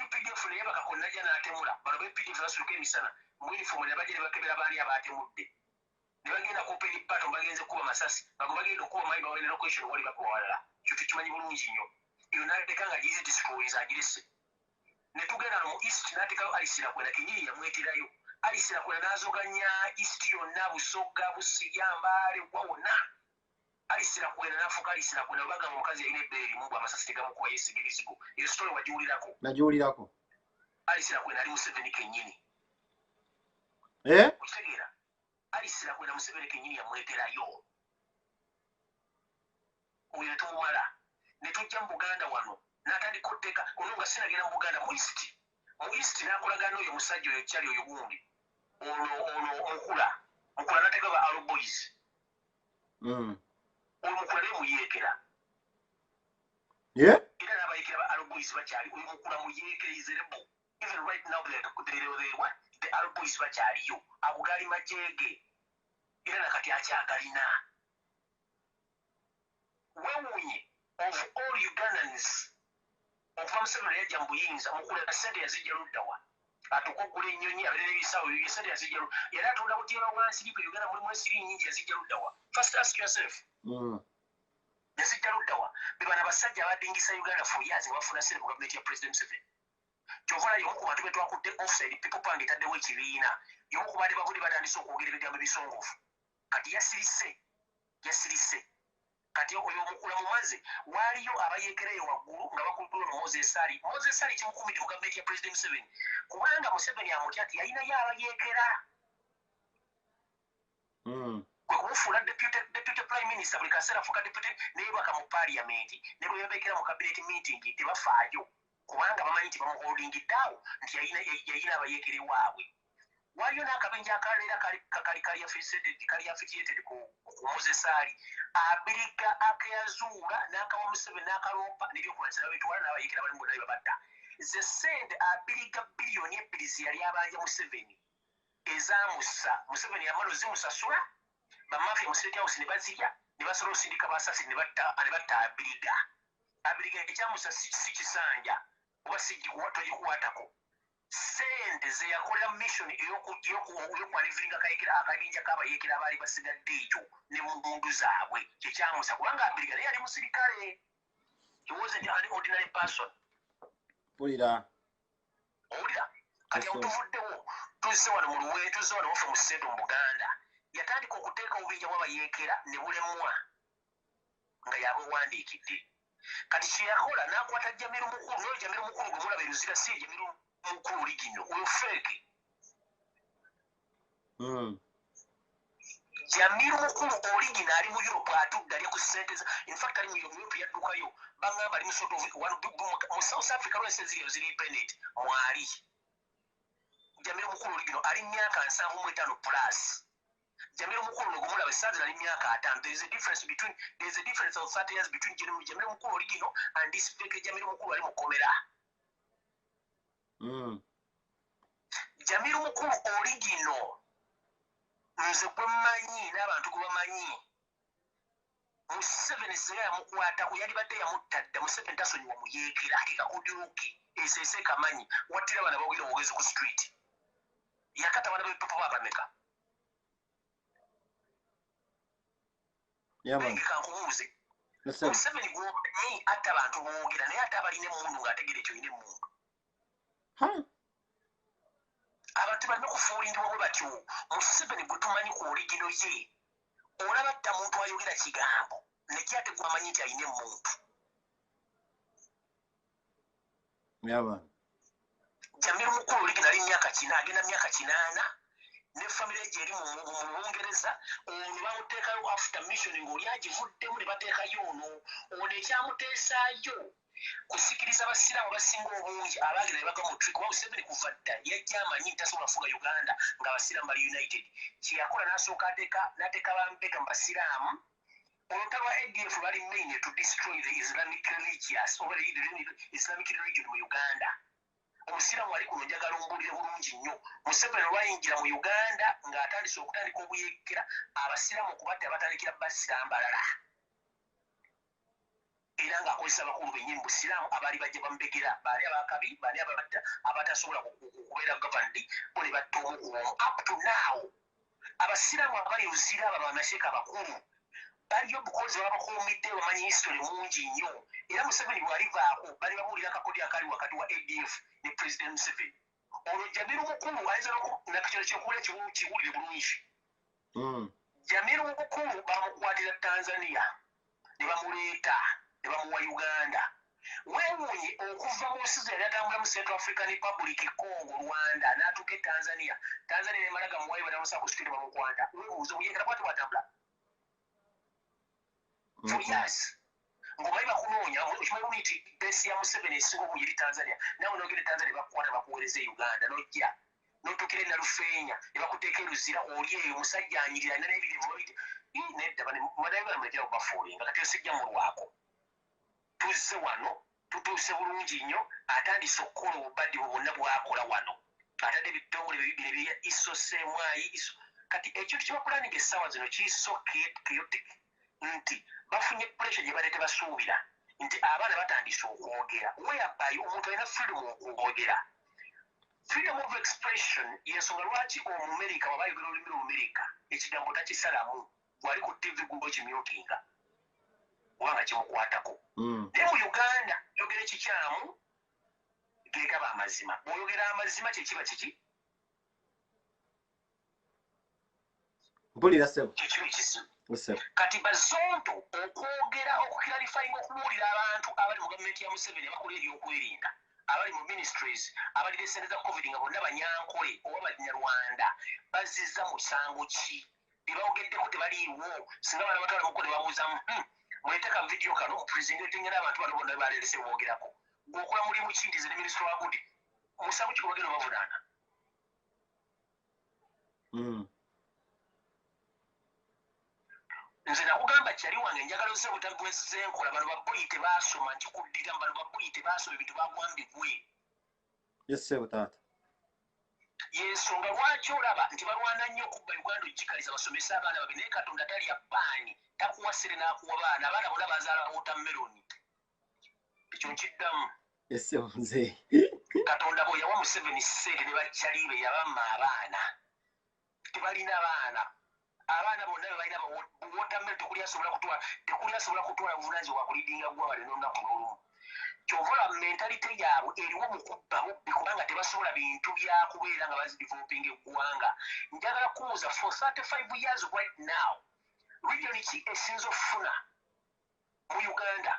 UPDF naye bakakonnajja n'atemula bano ba UPDF basuluka emisana mu uniform ne bajja ne bakebera baani abaatemudde ne bagenda ku open battle bagenze kuba masasi bago bagenda okuba mayi bawene location wali bakuba walala kyo tukimanyi bulungi nnyo eyo n'ateeka nga gize destroys agirese ne tugenda mu east n'ateekayo alisira kwenda kenyini yamweterayo alisira kwenda n'azoganya east yonna Busoga Busirya Mbale wawona alisira kwenda n'afuuka alisira kwenda baga mu mukazi yalina ebbeeri mu amasasi tegamukuba yeesiga ebizigo eyo story wagiwulirako nagiwulirako alisira kwenda ali Museveni kennyini okitegeera alisira kwenda Museveni kennyini yamweterayo oyo ne tumumala ne tujja mu Buganda wano n'atandika otteeka ono nga sinagenda mu Buganda mu east n'akolagana oyo omusajja oyo kyali oyo gundi ono mukula n'ateeka ba Arrow Boys oyo mukula naye muyeekera era n'abayeekera ba Arrow Boys bakyali oyo mukula muyeekera izerebo even right now the Arrow Boys bakyaliyo abugali majeege era nakati akyagalina wewunye of all Ugandans okuva Museveni yajja mu buyinza mukula sente yazijja luddawa atuka okugula ennyonyi abeera n'ebisaawo ebyo sente yazijja yali atunda butiira wansi lipe Uganda mulimu ensiri nnyingi yazijja luddawa first ask yourself yazijja luddawa be bano abasajja abadingisa Uganda for years bafuna sente ku gavumenti ya President Museveni kyova yomu ku bantu be twakudde offside people panga etaddewo ekibiina yomu ku baali bavudi batandise okwogera ebigambo ebisongovu kati yasirise kati oyo omukula mumaze waaliyo abayeekerayo waggulu nga bakuddwa no Moses Ali kimukumidde mu gavumenti ya President Museveni kubanga Museveni amutya nti yalinayo abayeekera kwe kumufuula deputy prime minister buli kaseera afuuka deputy naye baka mu parliament ne bwe yabeekera mu cabinet meeting tebafaayo kubanga bamanyi nti bamuholdingiddeawo nti yayina abayeekere waabwe waliyo n'akabenja akaleera kali affiliated ku Moses Ali abiriga akeyazuula n'akawa Museveni n'akalompa n'ebyokulwanyisa n'abetwala n'abayeekera bali bonna babatta ze sente abiriga biliyoni 2 zeyali abanja Museveni ezaamussa Museveni yamala ozimusasula bamafiya mu State House ne bazirya ne basobola osindika basasi ne batta abiriga ekyamussa si kisanja oba togikukwatako sente ze yakolera mission ey'okwaliviringa akabinja k'abayeekera abaali basigadde ekyo ne mu mmundu zaabwe kyekyamusa kubanga abiriga naye yali musirikale. He wasn't an ordinary person. Owulira kati awutuvuddewo tuzze wano mu luwe tuzze wano wafe mu sente mu Buganda yatandika okuteeka obubinja bw'abayeekera ne bulemwa nga yabuwandiikidde. Kati kyeyakola n'akwata Jamiru Mukulu oyo Jamiru Mukulu gwe mulaba eruzira si Jamiru Mukulu origino oyo feeke. Jamiru Mukulu origino ali mu Europe atudde ali ku ssente in fact ali mu Europe yaddukayo bangamba ali mu sort of mu South Africa lwese ziri independent mwali. Jamiru Mukulu origino ali myaka 75 plus. Jamiru Mukulu no gumula besaza ali myaka 5. There is a difference of 30 years between Jamiru Mukulu origino and this fake Jamiru Mukulu ali mukomera. Jamiru Mukulu origino nze gwe mmanyi n'abantu gwe bamanyi Museveni sera yamukwatako yali badde yamuttadde Museveni tasonyiwa muyeekera ate kakudyuki esese kamanyi wattira bana bawulira obwogezi ku street yakata bana bepopo babameka kankubuuze Museveni gwomanyi atta abantu boogera naye ate abalina emmundu ng'ategera ekyo yina emmundu abantu balina okufuulindibwa bwe batyo. Museveni gwe tumanyi ku oligino ye olaba atta muntu ayogera kigambo nekyo ate gwamanyi nti alina emuntu. Jamiru Mukulu oligino ali myaka 4 agenda myaka 8 ne famire gye eri mu Bungereza ono bamuteekayo after mission ng'oli agivuddemu ne bateekayo ono ekyamuteesaayo kusikiriza abasiraamu basinga obungi abaagera ne bagwa mu trick kuba Museveni kuva dda yajja amanyi nti tasobola kufuga Uganda ng'abasiraamu bali united. Kyeyakola n'asooka n'ateeka bambega mu basiraamu olutalo lwa ADF bali main to destroy the Islamic religious over the Islamic religion mu Uganda. Omusiraamu wali kuno njagala ombulire bulungi nnyo. Museveni olwayingira mu Uganda ng'atandise okutandika obuyeekera abasiraamu okubatta abatandikira basiraamu balala. Era ng'akozesa abakulu bennyini mu Busiraamu abaali bajja bamubegera baali abakabi baali abatasobola kubeera gavandi bo ne batta omu ku omu. Up to now abasiraamu abali luzira abo amasheeka abakulu baliyo bukozi babakuumidde bamanyi history mungi nnyo. Era Museveni bw'alivaako bali babuulira akakodi akali wakati wa ADF ne President Museveni. Olwo Jamiru Mukulu ayinza nakyo kyokuwulira kiwulire bulungi. Jamiru Mukulu bamukwatira Tanzania ne bamuleeta ne bamuwa Uganda. Weewuunye okuva mu nsi ze yali atambula mu Central African Republic, Congo, Rwanda n'atuuka e Tanzania. Tanzania n'emala gamuwayo banamusa ku street bamukwata. Weebuuze buyeekera bw'ati bwatambula. For years. Ngobayi bakunoonya okimanyi nti besi ya Museveni esinga obungi eri Tanzania. Nawe n'ogenda Tanzania bakukwata bakuweereza e Uganda n'ojja. N'otuukira e Nalufeenya ne bakuteeka eruzira oli eyo omusajja anyirira alina n'ebirevu nedda banaye bamuletera okubafuulinga kati osijja mulwako. Tuzze wano tutuuse bulungi nnyo atandise okukola obubadde bwe bwonna bwakola wano atadde ebitongole bibiri ebya iso semwayi iso kati ekintu kye bakulaninga essaawa zino kiso chaotic nti bafunye pressure gye baleete basuubira nti abaana batandise okwogera whereby omuntu alina freedom okwogera. Freedom of expression yensonga lwaki Omumerika waba ayogera olulimi Olumerika ekigambo takisalamu bw'ali ku TV gubo kimyutinga kubanga kimukwatako. Naye mu Uganda yogera ekikyamu geegaba amazima. Bw'oyogera amazima kyekiba kiki? Mpulira ssebo. Kyekiba ekizibu. Kati bazonto okwogera okuclarifyinga okubuulira abantu abali mu gavumenti ya Museveni abakola ebyokwerinda abali mu ministries abalira essente za COVID nga bonna banyankole oba banyarwanda bazizza musango ki? Bebawugeddeko tebaliiwo singa bana batwala muko ne babuuzamu mweteka video kano presenting n'abantu bano bonna baleerese boogerako gwokola mulimu kindize ne minisitule wa gudi omusango kikubagenda bavunaana. Nze nakugamba kyali wange njagala ose butabwezze enkola bano baboyi tebaasoma nkikuddira bano baboyi tebaasoma ebintu bagwambibwe. Yes sebo taata. Yensonga lwaki olaba nti balwana nnyo okubba Uganda ogikaliza basomesa abaana babe naye Katonda talya bbaani takuwa ssere n'akuwa baana bonna bazaala watermeloni. Ekyo nkiddamu. Yes sebo nze. Katonda bwe yawa Museveni ssente ne bakyalibe yabamma abaana tebalina abaana bonna be balina watermelon tekuli asobola kutwala buvunaanyizibwa bwa kulidinga gwabale n'olunaku n'olumu kyova mentalite yaabwe eriwo mu kubba bubbi kubanga tebasobola bintu byakubeera nga bazidevelopinga eggwanga njagala kubuuza for 35 years right now region ki esinza okufuna mu Uganda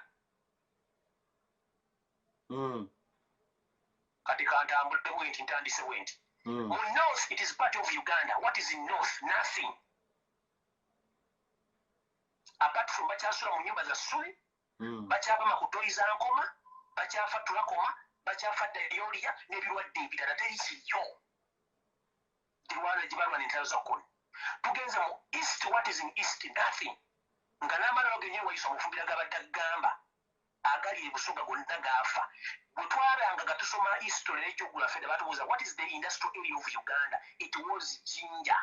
kati kantambudde bwenti ntandise bwenti mu north it is part of Uganda. What is in north? Nothing. Apart from bakyasula mu nyumba za ssule bakyabama ku ttoli za nkoma bakyafa tulakoma bakyafa dayoliya n'ebirwadde ebirala teri kiyo gibalwana entalo za kkoni tugenze mu east. What is in east? Nothing. nga n'amalalo genye wayisa omufumbira gabadde agamba agali ebusoga gonna gaafa bwe twalanga nga tusoma history n'ekyogulafe ne batubuuza what is the industrial area of Uganda? It was Jinja.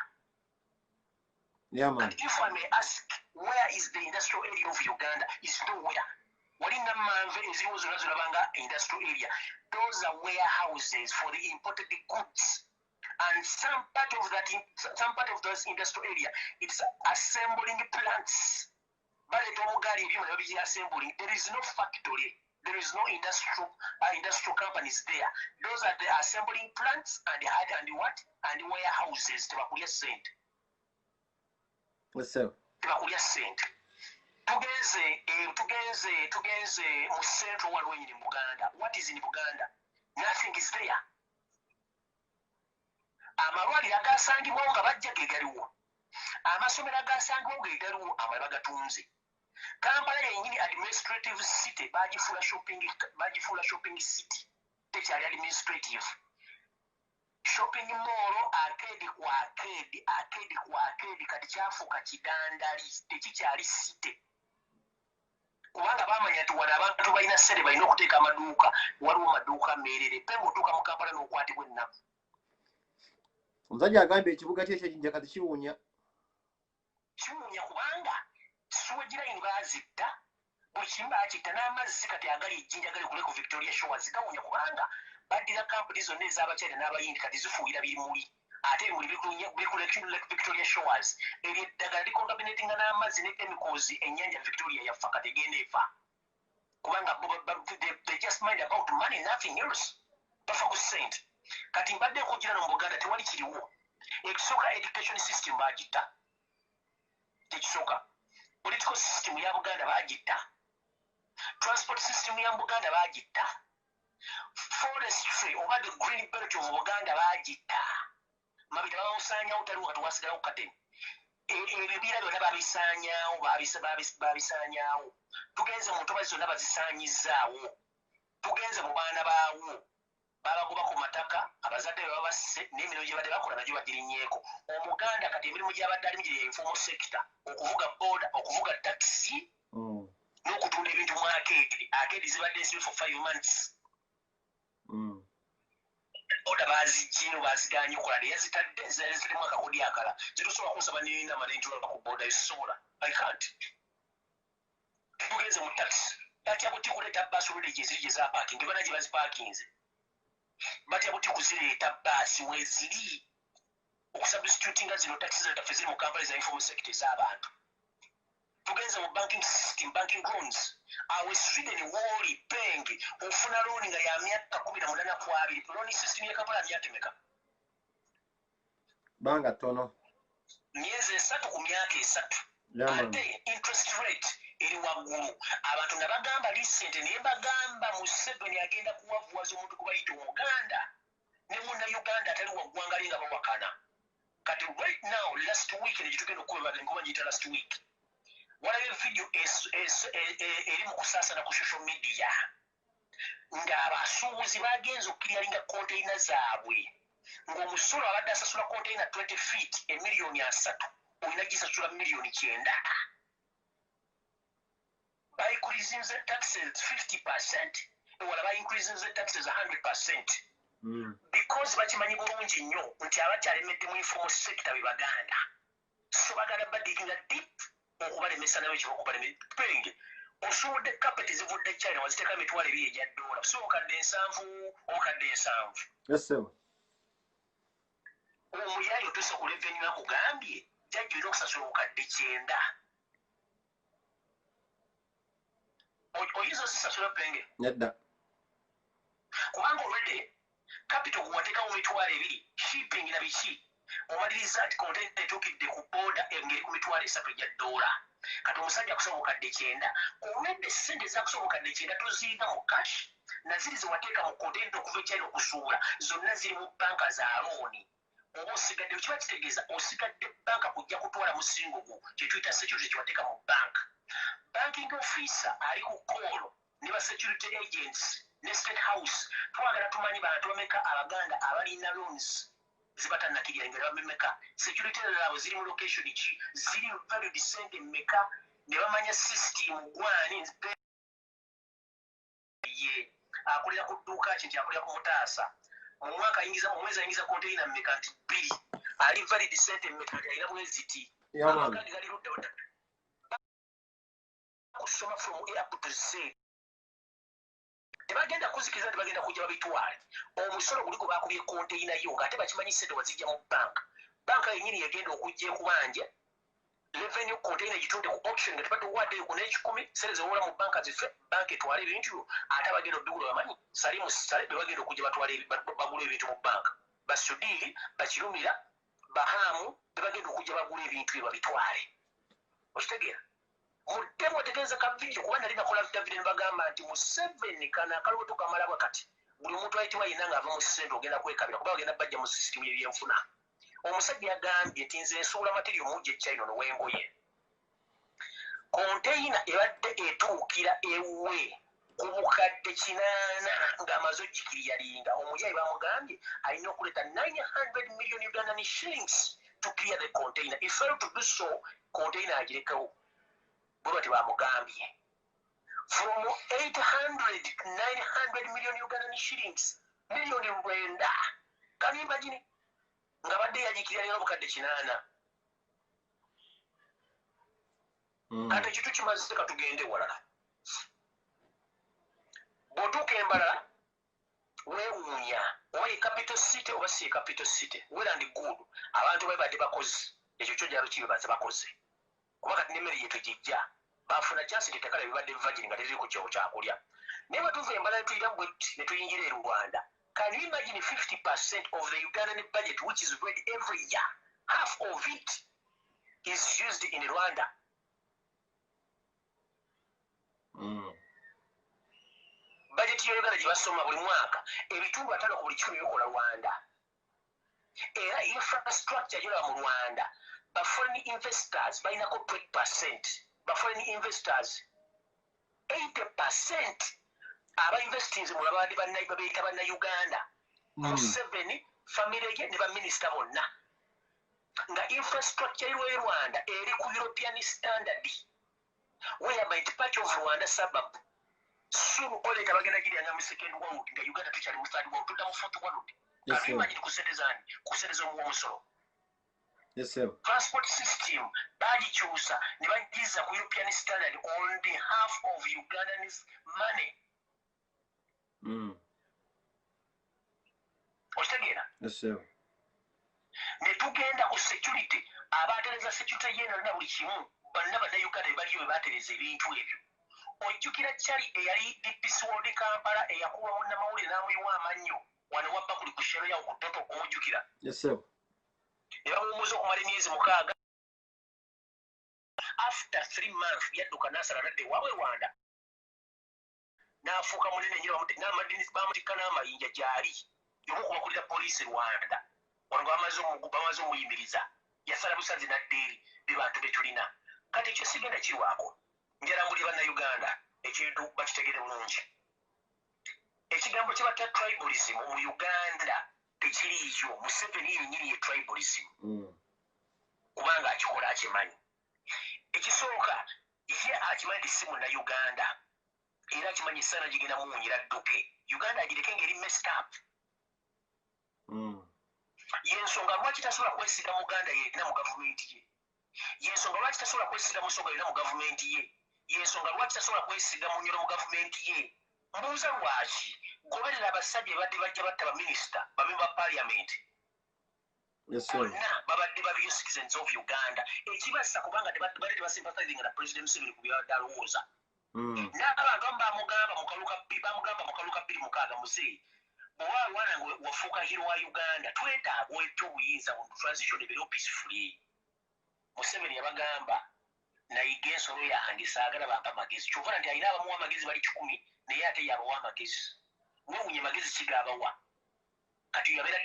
But if I may ask, where is the industrial area of Uganda? It's nowhere. Walinga manve eziwo zonna zolabanga industrial area. Those are warehouses for the imported goods. And some part of those industrial area, it's assembling plants. There is no factory. There is no industrial companies there. Those are the assembling plants and warehouses. Tebakulya sente. What's up? Tebakulya sente. Tugenze mu central waliwo in Buganda. What is in Buganda? Nothing is there. Amalwaliro agasangibwawo nga bajja ge galiwo. Amasomero agasangibwawo ge galiwo amalala gatunze. Kampala yennyini administrative city bagifuula shopping city tekyali administrative. Shopping mall arcade ku arcade kati kyafuuka kidandali tekikyali city. Kubanga bamanya nti wano abantu balina ssente balina okuteeka amaduuka waliwo maduuka meerere penga otuuka mu Kampala n'okwatibwa ennaku. Omusajja agambye ekibuga kye Jinja kati kiwunya kubanga suwagiraini bazitta buli kimu bakitta n'amazzi kati agali Jinja gali kule ku Victoria Shores gawunya kubanga baddira kampuni zonna ez'abakyala n'abayindi kati zifuuyira birimuli ate buli biri Victoria Shores eryo eddagala likontaminatinga n'amazzi ne chemicals ennyanja Victoria yafa kati egenda efa kubanga they just mind about money, nothing else. Bafa ku ssente. Kati mbadde nkujira no mu Buganda tewali kiriwo. Ekisooka education system bagitta. Ekisooka political system ya Buganda bagitta. Transport system ya Buganda bagitta. Forestry oba the green belt of Buganda bagitta. Mabita bamusaanyawo taliwo kati wasigalawo kateni. Ebibira byonna babisaanyaawo. Tugenze mu ntobazi zonna bazisaanyizaawo. Tugenze mu baana baawo. Babagoba ku mataka abazadde baba basse n'emirimu gye badde bakola nagyo bagirinnyeko. Omuganda kati emirimu gy'abadde alimu gye informal sector okuvuga boda okuvuga taxi n'okutunda ebintu mu arcade zibadde nsibe for 5 months. Boda bazigino baziganye okola naye zitadde zirimu akakodi akala zitusobola kunsaba n'enama n'entula ku boda ezisobola. I can't. Tugenze mu taxi batya buti kuleeta baasi olwedde gye ziri gye za parking bana gye baziparkinze. Batya buti kuzireeta baasi weziri okusubstitutinga zino taxi zaffe ziri mu kampani za informal sector z'abantu. Tugenze mu banking system, banking loans. Awe Sweden woli penge ofuna looni nga ya myaka 18 looni system ya Kampala myaka emeka? Banga tono. Myezi 3 ku myaka 3. Ate interest rate eri waggulu. Abantu nabagamba recent naye bagamba Museveni agenda kuwavuwaza omuntu kubayita Omuganda ne munna Uganda atali waggwanga linga bawakana. Kati right now last week negitugenda okuba enkuba ngiyita last week. Walayo video eri mu kusaasana ku social media ng'abasuubuzi bagenze okukiryalinga konteyina zaabwe ng'omusolo abadde asasula konteyina 20 feet $1,300,000 olina gisasula $9,000,000. By increasing the taxes 50%, ewala by increasing the taxes 100%. Because bakimanyi bulungi nnyo nti abakyalemedde mu informal sector be Baganda. So Baganda badiginga deep okubalemesa nayo ekiba okubalemesa penge Osudde carpet zivudde China waziteeka emitwalo 2 egya $. So okadde 7. Yes sir. Omuyayi otuuse ku revenue akugambye jjajja olina okusasula obukadde 9. Oyinza osasula penge? Nedda. Kubanga olwedde capital guwateeka mu mitwalo 2 shipping na biki omaliriza ati container etuukidde ku border engeri ku mitwalo 3 egya $. Kati omusajja akusaba obukadde 9 olwedde ssente zakusaba obukadde 9 tuziina mu cash naziri zewateeka mu container okuva ekyali okusuubula zonna ziri mu banka za looni. Oba osigadde kiba kitegeeza osigadde banka kujja kutwala musingo gwo kye tuyita security kyewateeka mu banka. Banking officer ali ku koolo ne ba security agents ne state house twagala tumanyi bantu bameka abaganda abalina loans zibatannakirira engeri bamemeka security zaabwe ziri mu location ki ziri valid sente mmeka ne bamanya system gwani ye akulira ku dduuka ki nti akulira ku mutaasa mu mwaka ayingiza mu mwezi ayingiza container mmeka nti 2 ali valid sente mmeka alina mwezi ti amagandi gali ludda kusoma from A up to Z. Tebagenda kuzikiriza tebagenda kujja babitwale. Omusolo guliko bakubye container yo ngate bakimanyi sente wazijja mu banka. Banka yennyini yagenda okujja kubanja revenue container gitunde ku auction nga tebadde wadde ku n'ekikumi sente zewola mu banka zife banka etwala ebintu ate abagenda obbigula bamanyi salimu sale bebagenda okujja batwala bagula ebintu mu banka. Basudiri bakirumira bahamu bebagenda okujja bagula ebintu bye babitwale. Okitegeera? Mutemu otegeeza ka video kuba nali nakola David ne bagamba nti mu 7 kana akaloto kamalabwa kati buli muntu ayitibwa yina ng'ava mu ssente ogenda kwekabira kuba ogenda bajja mu system y'ebyenfuna. Omusajja yagambye nti nze nsuula material mujje China n'owengoye. Container ebadde etuukira ewe ku bukadde 8 ng'amaze oggikiriyalinga. Omuyayi bamugambye alina okuleeta 900 million Ugandan shillings to clear the container. If failed to do so, container agirekewo. Bwebati bamugambye from 800 to 900 million Ugandan shillings million 9. Can you imagine? Nga badde yagikirira lero bukadde 8. Kati ekintu kimaze katugende walala. Bw'otuuka Embalala weewuunya oba ye capital city oba si ye capital city well and good abantu babadde bakozi ekyo kyojalo kibe baze bakoze. Kuba kati n'emmere yetu gijja bafuna chance litekala bibadde virgin nga teriri ku kyewo kyakulya. Naye batuuva Embalala tuyira bwetti ne tuyingira e Rwanda. Can you imagine 50% of the Ugandan budget which is read every year, half of it is used in Rwanda? Budget ya Uganda gibasoma buli mwaka ebitundu 5 ku buli 10 bikola Rwanda. Era infrastructure yola mu Rwanda ba foreign investors bainako 20%. Ba foreign investors 80% aba investings mu labadi bannayiba beeta banna Uganda. Museveni family ye ne ba minister bonna. Nga infrastructure y'e Rwanda eri ku European standard. Whereby the part of Rwanda suburb soon ole tabagenda giri anga mu second world nga Uganda tukyali mu third world tudda mu fourth world. Can you imagine kusedeza omusolo? Yes sir. Transport system bagikyusa ne bagiza ku European standard on behalf of Ugandan's money. Okitegeera? Yes sir. Ne tugenda ku security abatereza security yeno na buli kimu banna Uganda baliyo batereza ebintu ebyo. Ojjukira Chali eyali DPC World Kampala eyakuba munnamawulire n'amuyiwa amannyo wano wabba kuli ku shero yawo ku toto omujjukira. Yes sir. Ebamumuza okumala emyezi 6. After 3 months yadduka n'asala nadde waabwe Rwanda n'afuuka munene nnyo n'amadini bamutikka n'amayinja gy'ali yomu kubakulira poliisi Rwanda wano bamaze omuyimiriza yasala busazi nadde eri be bantu be tulina. Kati ekyo sigenda kirwako njala mbuli bannayuganda ekintu bakitegere bulungi. Ekigambo kye batta tribalism mu Uganda tekiriiyo. Museveni yennyini ye tribalism kubanga akikola akimanyi. Ekisooka ye akimanyi nti si munnayuganda era akimanyi esaana gigenda muwunyira dduke. Uganda agireke ngeri messed up. Yensonga lwaki tasobola kwesiga Muganda yenna mu gavumenti ye. Yensonga lwaki tasobola kwesiga Musonga yenna mu gavumenti ye. yensonga lwaki tasobola kwesiga mu nnyo mu gavumenti ye. Mbuuza lwaki goberera abasajja badde bajja batta baminisita bamemba ba parliament bonna babadde babiyo citizens of Uganda ekibassa kubanga tebadde tebasympathizing na President Museveni ku byabadde alowooza. N'abantu bamugamba mukaluka 26 muzeeyi bwewalwana nga wafuuka hero wa Uganda twetaaga etyo obuyinza mu transition ebiro peacefully. Museveni yabagamba nayiga ensolo yange saagala bampa amagezi kyova nti alina abamuwa amagezi bali 10 naye ate yabawa amagezi wewunye amagezi kigabawa kati yabeera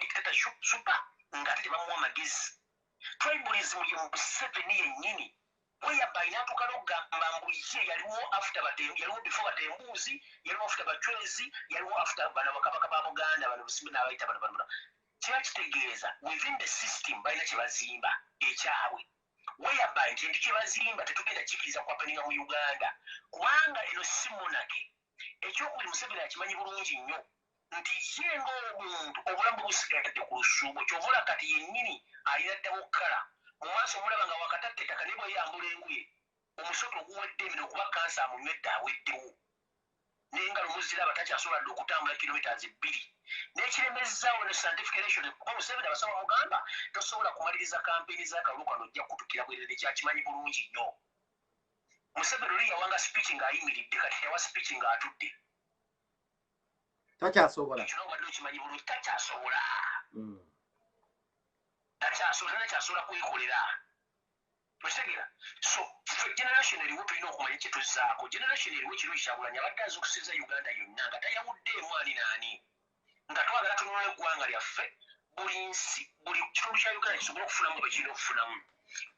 dictatorship super nga ate tebamuwa amagezi. Tribalism ye Museveni yennyini weyabba alina atuuka n'okugamba mbu ye yaliwo before batembuuzi yaliwo after bachwezi yaliwo after bano bakabaka ba Buganda bano busimbe n'abayita bano kiba kitegeeza within the system balina kye bazimba ekyabwe weyabba nti ndi kye bazimba tetugenda kikiriza kwapeninga mu Uganda kubanga eno si monarchy. Ekyokubiri Museveni akimanyi bulungi nnyo nti ye ng'omuntu obulamu busigadde ku lusuubo kyovula kati yennyini alina ddawo kkala mu maaso omulaba nga wakatatta ettaka ne bweyambula enguye omusota oguwedde emiro okuba kansa amunywedde aweddewo n'engalo muziraba takyasobola dde okutambula kilometers 2 n'ekiremezaawo ne scientification kuba Museveni abasawo bamugamba tosobola kumaliriza kampeyini z'akalulu kano ojja kutukira bwerere kyakimanyi bulungi nnyo. Museveni oli yawanga speech ng'ayimiridde kati yawa speech ng'atudde takyasobola ekyo n'obadde okimanyi bulungi takyasobola takyasobola kwekolera okitegera. So generation eriwo tulina okumanya kye tuzzaako. Generation eriwo ekiro Kyagulanyi abadde azuukusiza Uganda yonna nga tayawuddeemu ani naani nga twagala tunula eggwanga lyaffe buli nsi buli kitundu kya Uganda kisobole okufunamu bwe kirina okufunamu.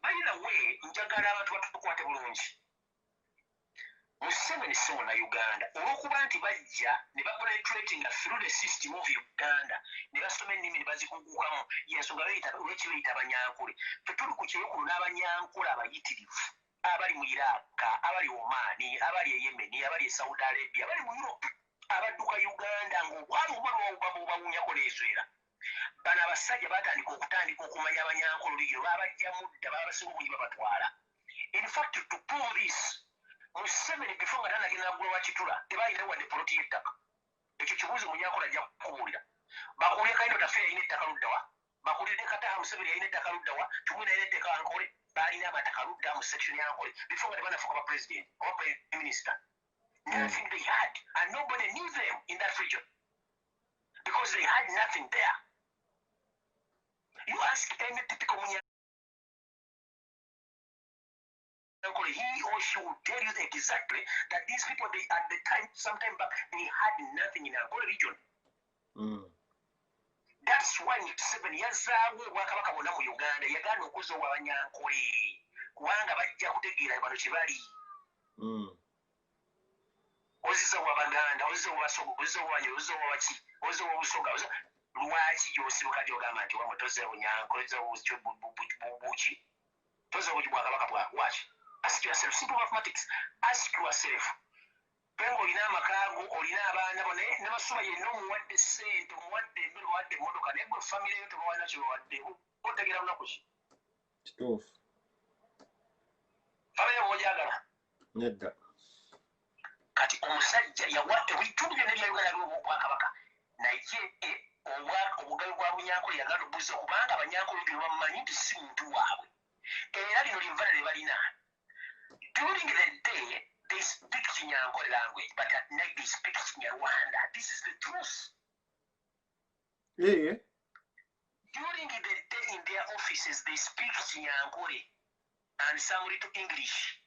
By the way njagala abantu batukwate bulungi. Museveni si Munnayuganda olw'okuba nti bajja ne bapenetratinga through the system of Uganda ne basoma ennimi ne bazikugukamu yensonga olw'eki bayita abanyankole. Ffe tuli ku kyeyokulu n'abanyankole abayitirivu abali mu Iraq abali Omani abali e Yemen abali e Saudi Arabia abali mu Europe abadduka Uganda ng'obwali obubawunyako n'enswera. Bano abasajja batandika okumanya abanyankole olugero babajjamu dda babasinga obungi babatwala. In fact to prove this Museveni before nga tanagenda gula wa kitula tebalina wadde poloti y'ettaka. Ekyo kibuuzo munyankole ajja kukubuulira. Bakuulire Kayino Taffe yalina ettaka luddawa bakuulire Kataha Museveni yalina ettaka luddawa Tumwina yalina ettaka Ankole balina amataka ludda mu section ya Ankole before nga tebanafuuka ba president oba prime minister. Nothing they had and nobody knew them in that region because they had nothing there. You ask any typical Munyankole, he or she will tell you exactly that these people, they at the time, sometime back, they had nothing in Ankole region. That's why 7 years ago, Wakabaka wonna mu Uganda, yagaana okuzoowa Abanyankole kubanga bajja kutegeera bano kye bali. Ozizoowa Abaganda, ozizoowa Basoga, ozizoowa Banyoro, ozizoowa Baki, ozizoowa Obusoga, lwaki gy'osibuka gy'ogamba nti wamwe tozze Bunyankole, tozze Buki, tozze Buki Bwakabaka bwaki? Ask yourself, simple mathematics. Ask yourself. Pengo olina amakaago, olina abaana bo ne basuba yenna omuwadde ssente, omuwadde emmere, omuwadde emmotoka naye gwe famire yo tebawalina kye bawadde. Otegera lunaku ki? Kituufu. Famire yo bw'ogyagala? Nedda. Kati omusajja yawa ebitundu byonna bya Uganda aliwo Obwakabaka naye obugabe bwa Bunyankole yagala obuuza kubanga Abanyankole bino bamumanyi nti si muntu waabwe. Era lino ly'envana lye balina. During the day, they speak Kinyankole language, but at night they speak Kinyarwanda. This is the truth. Yeah. During the day in their offices, they speak Kinyankole and some little English.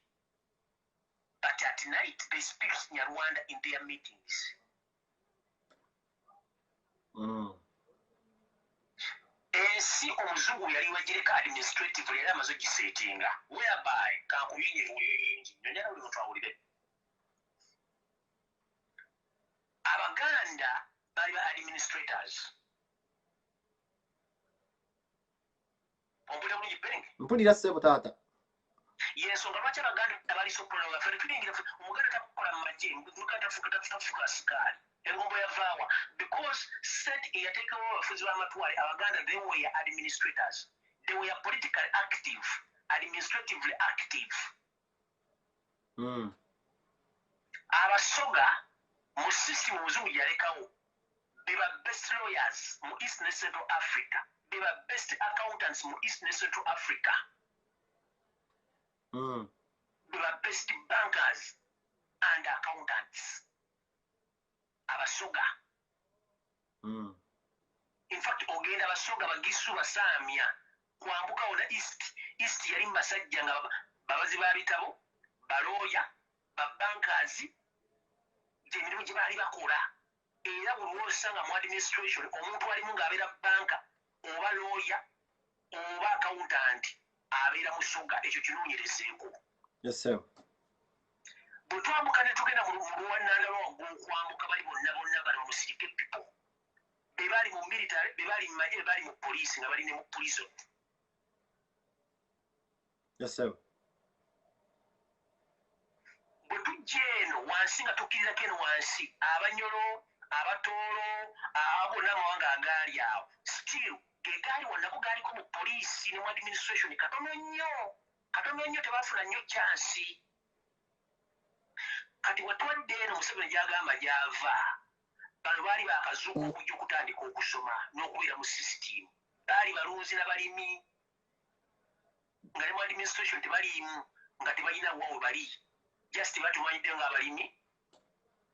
But at night, they speak Kinyarwanda in their meetings. Ensi omuzungu yali wagireka administratively era amaze ogiseetinga whereby kankunyonyi bulungi njagala buli muntu awulire Abaganda bali ba administrators ompulira bulungi Penge mpulira ssebo taata yensonga lwaki Abaganda bali so proud ffe tulingira Omuganda takukola mu magye Omuganda tafuka sikaali engombo yavaawa because set eyateekawo abafuzi b'amatwale Abaganda they were administrators, they were politically active, administratively active. abasoga mu system omuzungu yalekawo beba best lawyers mu East ne Central Africa beba best accountants mu East ne Central Africa beba best bankers and accountants abasoga in fact ogenda abasoga bagisu basamya kwambuka ona East yali mbasajja nga babazi ba bitabo baloya babankers emirimu gye baali bakola era buli lwosanga mu administration omuntu alimu ng'abeera banka oba looya oba accountant abeera musoga ekyo kinoonyerezeeko bwe twambuka ne tugenda mu luwannanda lwaggw'okwambuka bali bonna bali bamusirike people be bali mu military be bali mu magye be bali mu poliisi nga bali ne mu prison bwe tujja eno wansi nga tukkirirako eno wansi abanyolo abatoolo bonna amawanga agaali awo still ge gaali wannako gaaliko mu poliisi ne mu administration katono nnyo tebafuna nnyo kyansi kati watwadde eno Museveni gy'agamba gy'ava bano baali bakazuuku okujja okutandika okusoma n'okubeera mu sisitimu baali balunzi n'abalimi nga ne mu administration tebaliimu nga tebalina wa we bali just batumanyidde ng'abalimi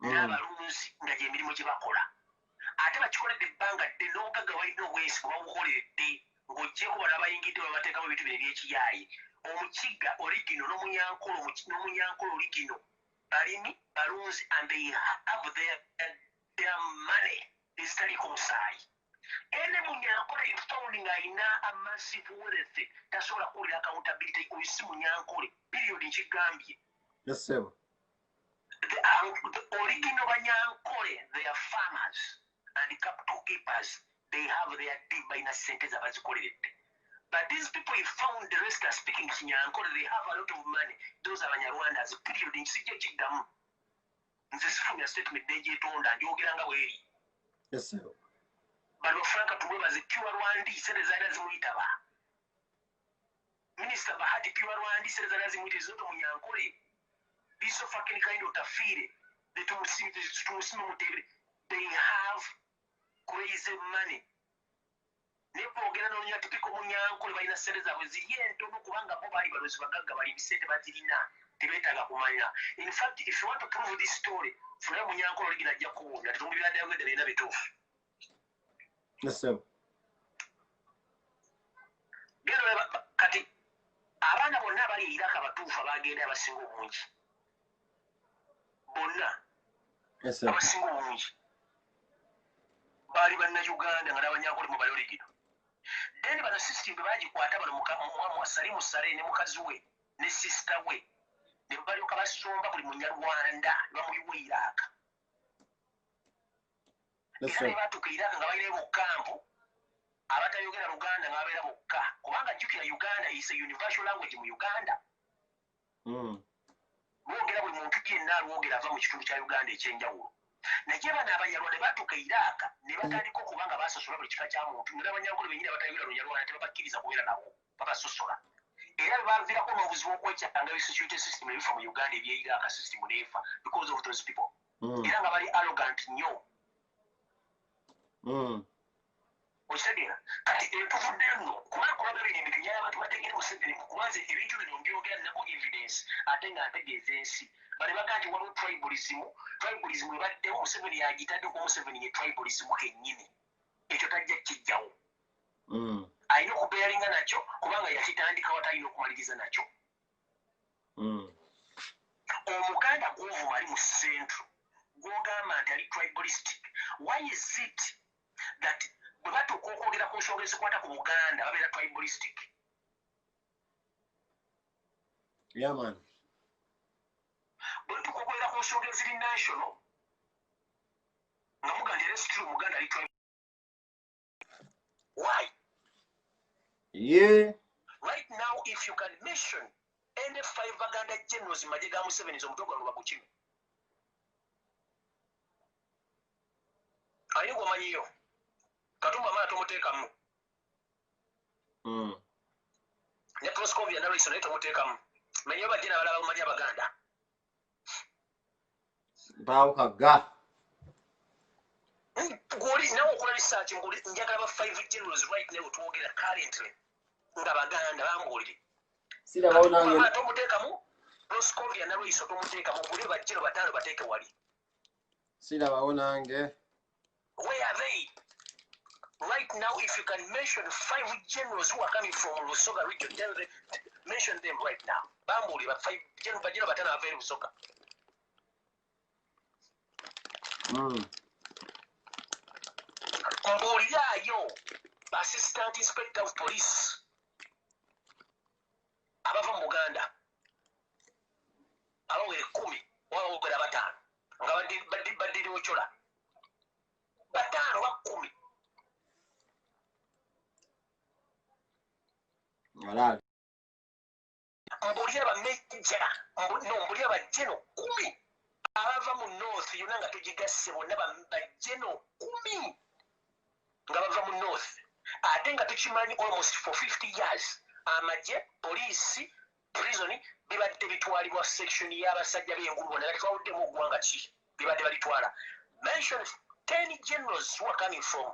n'abalunzi nga gy'emirimu gye bakola ate bakikoledde ebbanga dde n'obugagga balina obwesi bwe babukoleredde ng'oggyeko bano abayingidde babateekamu ebintu bino eby'ekiyaayi omukigga origino n'omunyankolo origino balimi balunzi and they have their money ezitaliiko musaayi ene munyankole found ng'alina a massive wealth tasobola kuwulira accountability oyo si munyankole biliyoni nkigambye the original banyankole they are farmers and capital keepers they have their deep by sente zabazikoleredde but these people you found the rest are speaking kinyankole they have a lot of money those are banyarwandas period nkisijja kiddamu nze sifumya statement negyetonda njogera nga bweri bano franka tumwebaze pure rwandi sente zaina zimuyitaba Minister Bahati pure rwandi sente zaina zimuyita ezoto munyankole be so fucking kind of tafire they have crazy money nepogera nonya tipiko munyankole balina sente zaabwe ziri entono kubanga bo baali balozi bagagga bali bisente bazirina tebetaaga kumanya in fact if you want to prove this story funa munyankole oligina ajja kuwunya tetungulira ddala gwedde birina bituufu gero kati abaana bonna abali Iraq abatuufu abagenda abasinga obungi bonna abasinga obungi baali bannayuganda nga n'abanyankole mu balorigino then bano system bagikwata bano Salimu Sale ne mukazi we ne sister we ne balyoka basomba buli munyarwanda ne bamuyiwa Iraq era ne batuuka Iraq nga balina bokkampu abatayogera Luganda nga babeera bokka kubanga jjukira Uganda is a universal language mu Uganda lwogera buli muntu yenna alwogera ava mu kitundu kya Uganda ekyenjawulo naye bano abanyarwanda batuuka Iraq ne batandika okuba nga basosola buli kika kya muntu nga abanyankole bennyini abatayogera Lunyarwanda tebabakkiriza kubeera nabo babasosola era bebavirako n'obuzibu okwekyanga security system ebifa mu Uganda ebye Iraq system neefa because of those people era nga bali arrogant nnyo okitegera kati etuvudde nno kubanga kulaga bino ebintu nyayo abantu bategere Museveni kubanze ebintu bino mbyogera nako evidence ate nga ntegeeza ensi bali baga nti waliwo tribalism ebaddewo Museveni yagitaddeko Museveni ye tribalism kennyini ekyo tajja kijjawo alina okubeeringa nakyo kubanga yakitandikawo talina okumaliriza nakyo omuganda gw'ovuma ali mu centro gw'ogamba nti ali tribalistic why is it that bwe batuuka okwogera ku nsonga ezikwata ku Buganda babeera tribalistic bwe tuuka okwogera ku nsonga eziri national nga muga nti resitiri omuganda ali why right now if you can mention any 5 Baganda generals in majje ga Museveni omutogo ngo bagukime ayi gwomanyiyo Katumba maana tumuteekamu ne Proscovia na Wilson tumuteekamu manyo bagenda balaba mu Abaganda Bawukaga. Goli nawo okola research ngoli njagala ba 5 generals right now twogera currently nga baganda bambuulire. Sira bawona ngene. Tomutekamu Roscovia na Luiso tomutekamu buli bajjero batano bateeke wali. Sira bawona nge. Where are they? Right now, if you can mention 5 generals who are coming from Lusoga region, mention them right now. Bambuli, but 5 generals batana are very Lusoga. Mboliyayo, Assistant Inspector of Police. Abava mu Buganda. Abawere 10, wabawere batano. Nga badiri ochola. Batano wa 10. Wala. Mbulira ba meja, mbulira ba jeno 10. Abava mu north yunanga tujigasse bonna ba jeno 10. Nga bava mu north. Ate nga tukimanyi almost for 50 years. Amaje, police, prison, bibadde bitwalibwa section y'abasajja b'engulu bonna nga twawuddemu oggwanga ki bibadde balitwala. Mention 10 generals who are coming from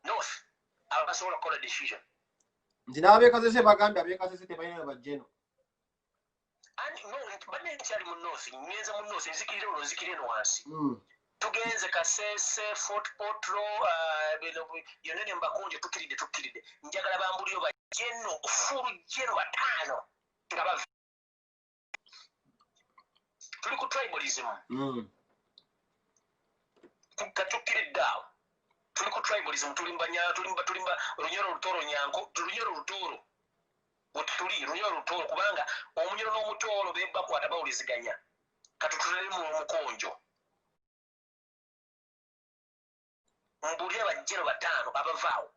north. Abasobola kukola decision. Ndina abekazese bagambye abekazese tebalina bajjeno. And no, bane nkyali mu north, ngenze mu north, nzikirire olwo nzikirire no wansi. Tugenze Kasese, Fort Potro, yonene Mbakonje tukiridde. Njagala bambuliyo bajjeno, fulu jeno batano. Nga bava. Tuli ku tribalism. Tukiridde awo. Tuli ku tribalism tulimba Lunyoro Lutoro Nyanko, Lunyoro Lutoro. Wetuli Lunyoro Lutoro kubanga omunyoro n'omutoro bebba kwata bawuliziganya. Katutulere mu mukonjo. Mbulira bajjero batano abavaawo.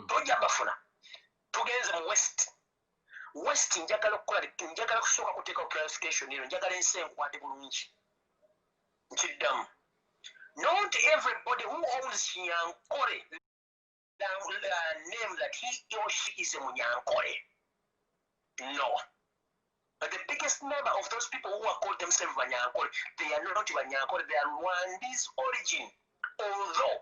Tojja bafuna. Tugenze mu West njagala kusooka kuteeka clarification eno njagala ensi enkwate bulungi. Nkiddamu. Not everybody who owns Nyankore name that he or she is a Munyankore. No. But the biggest number of those people who are called themselves Banyankore, they are not Banyankore, they are Rwandese origin. Although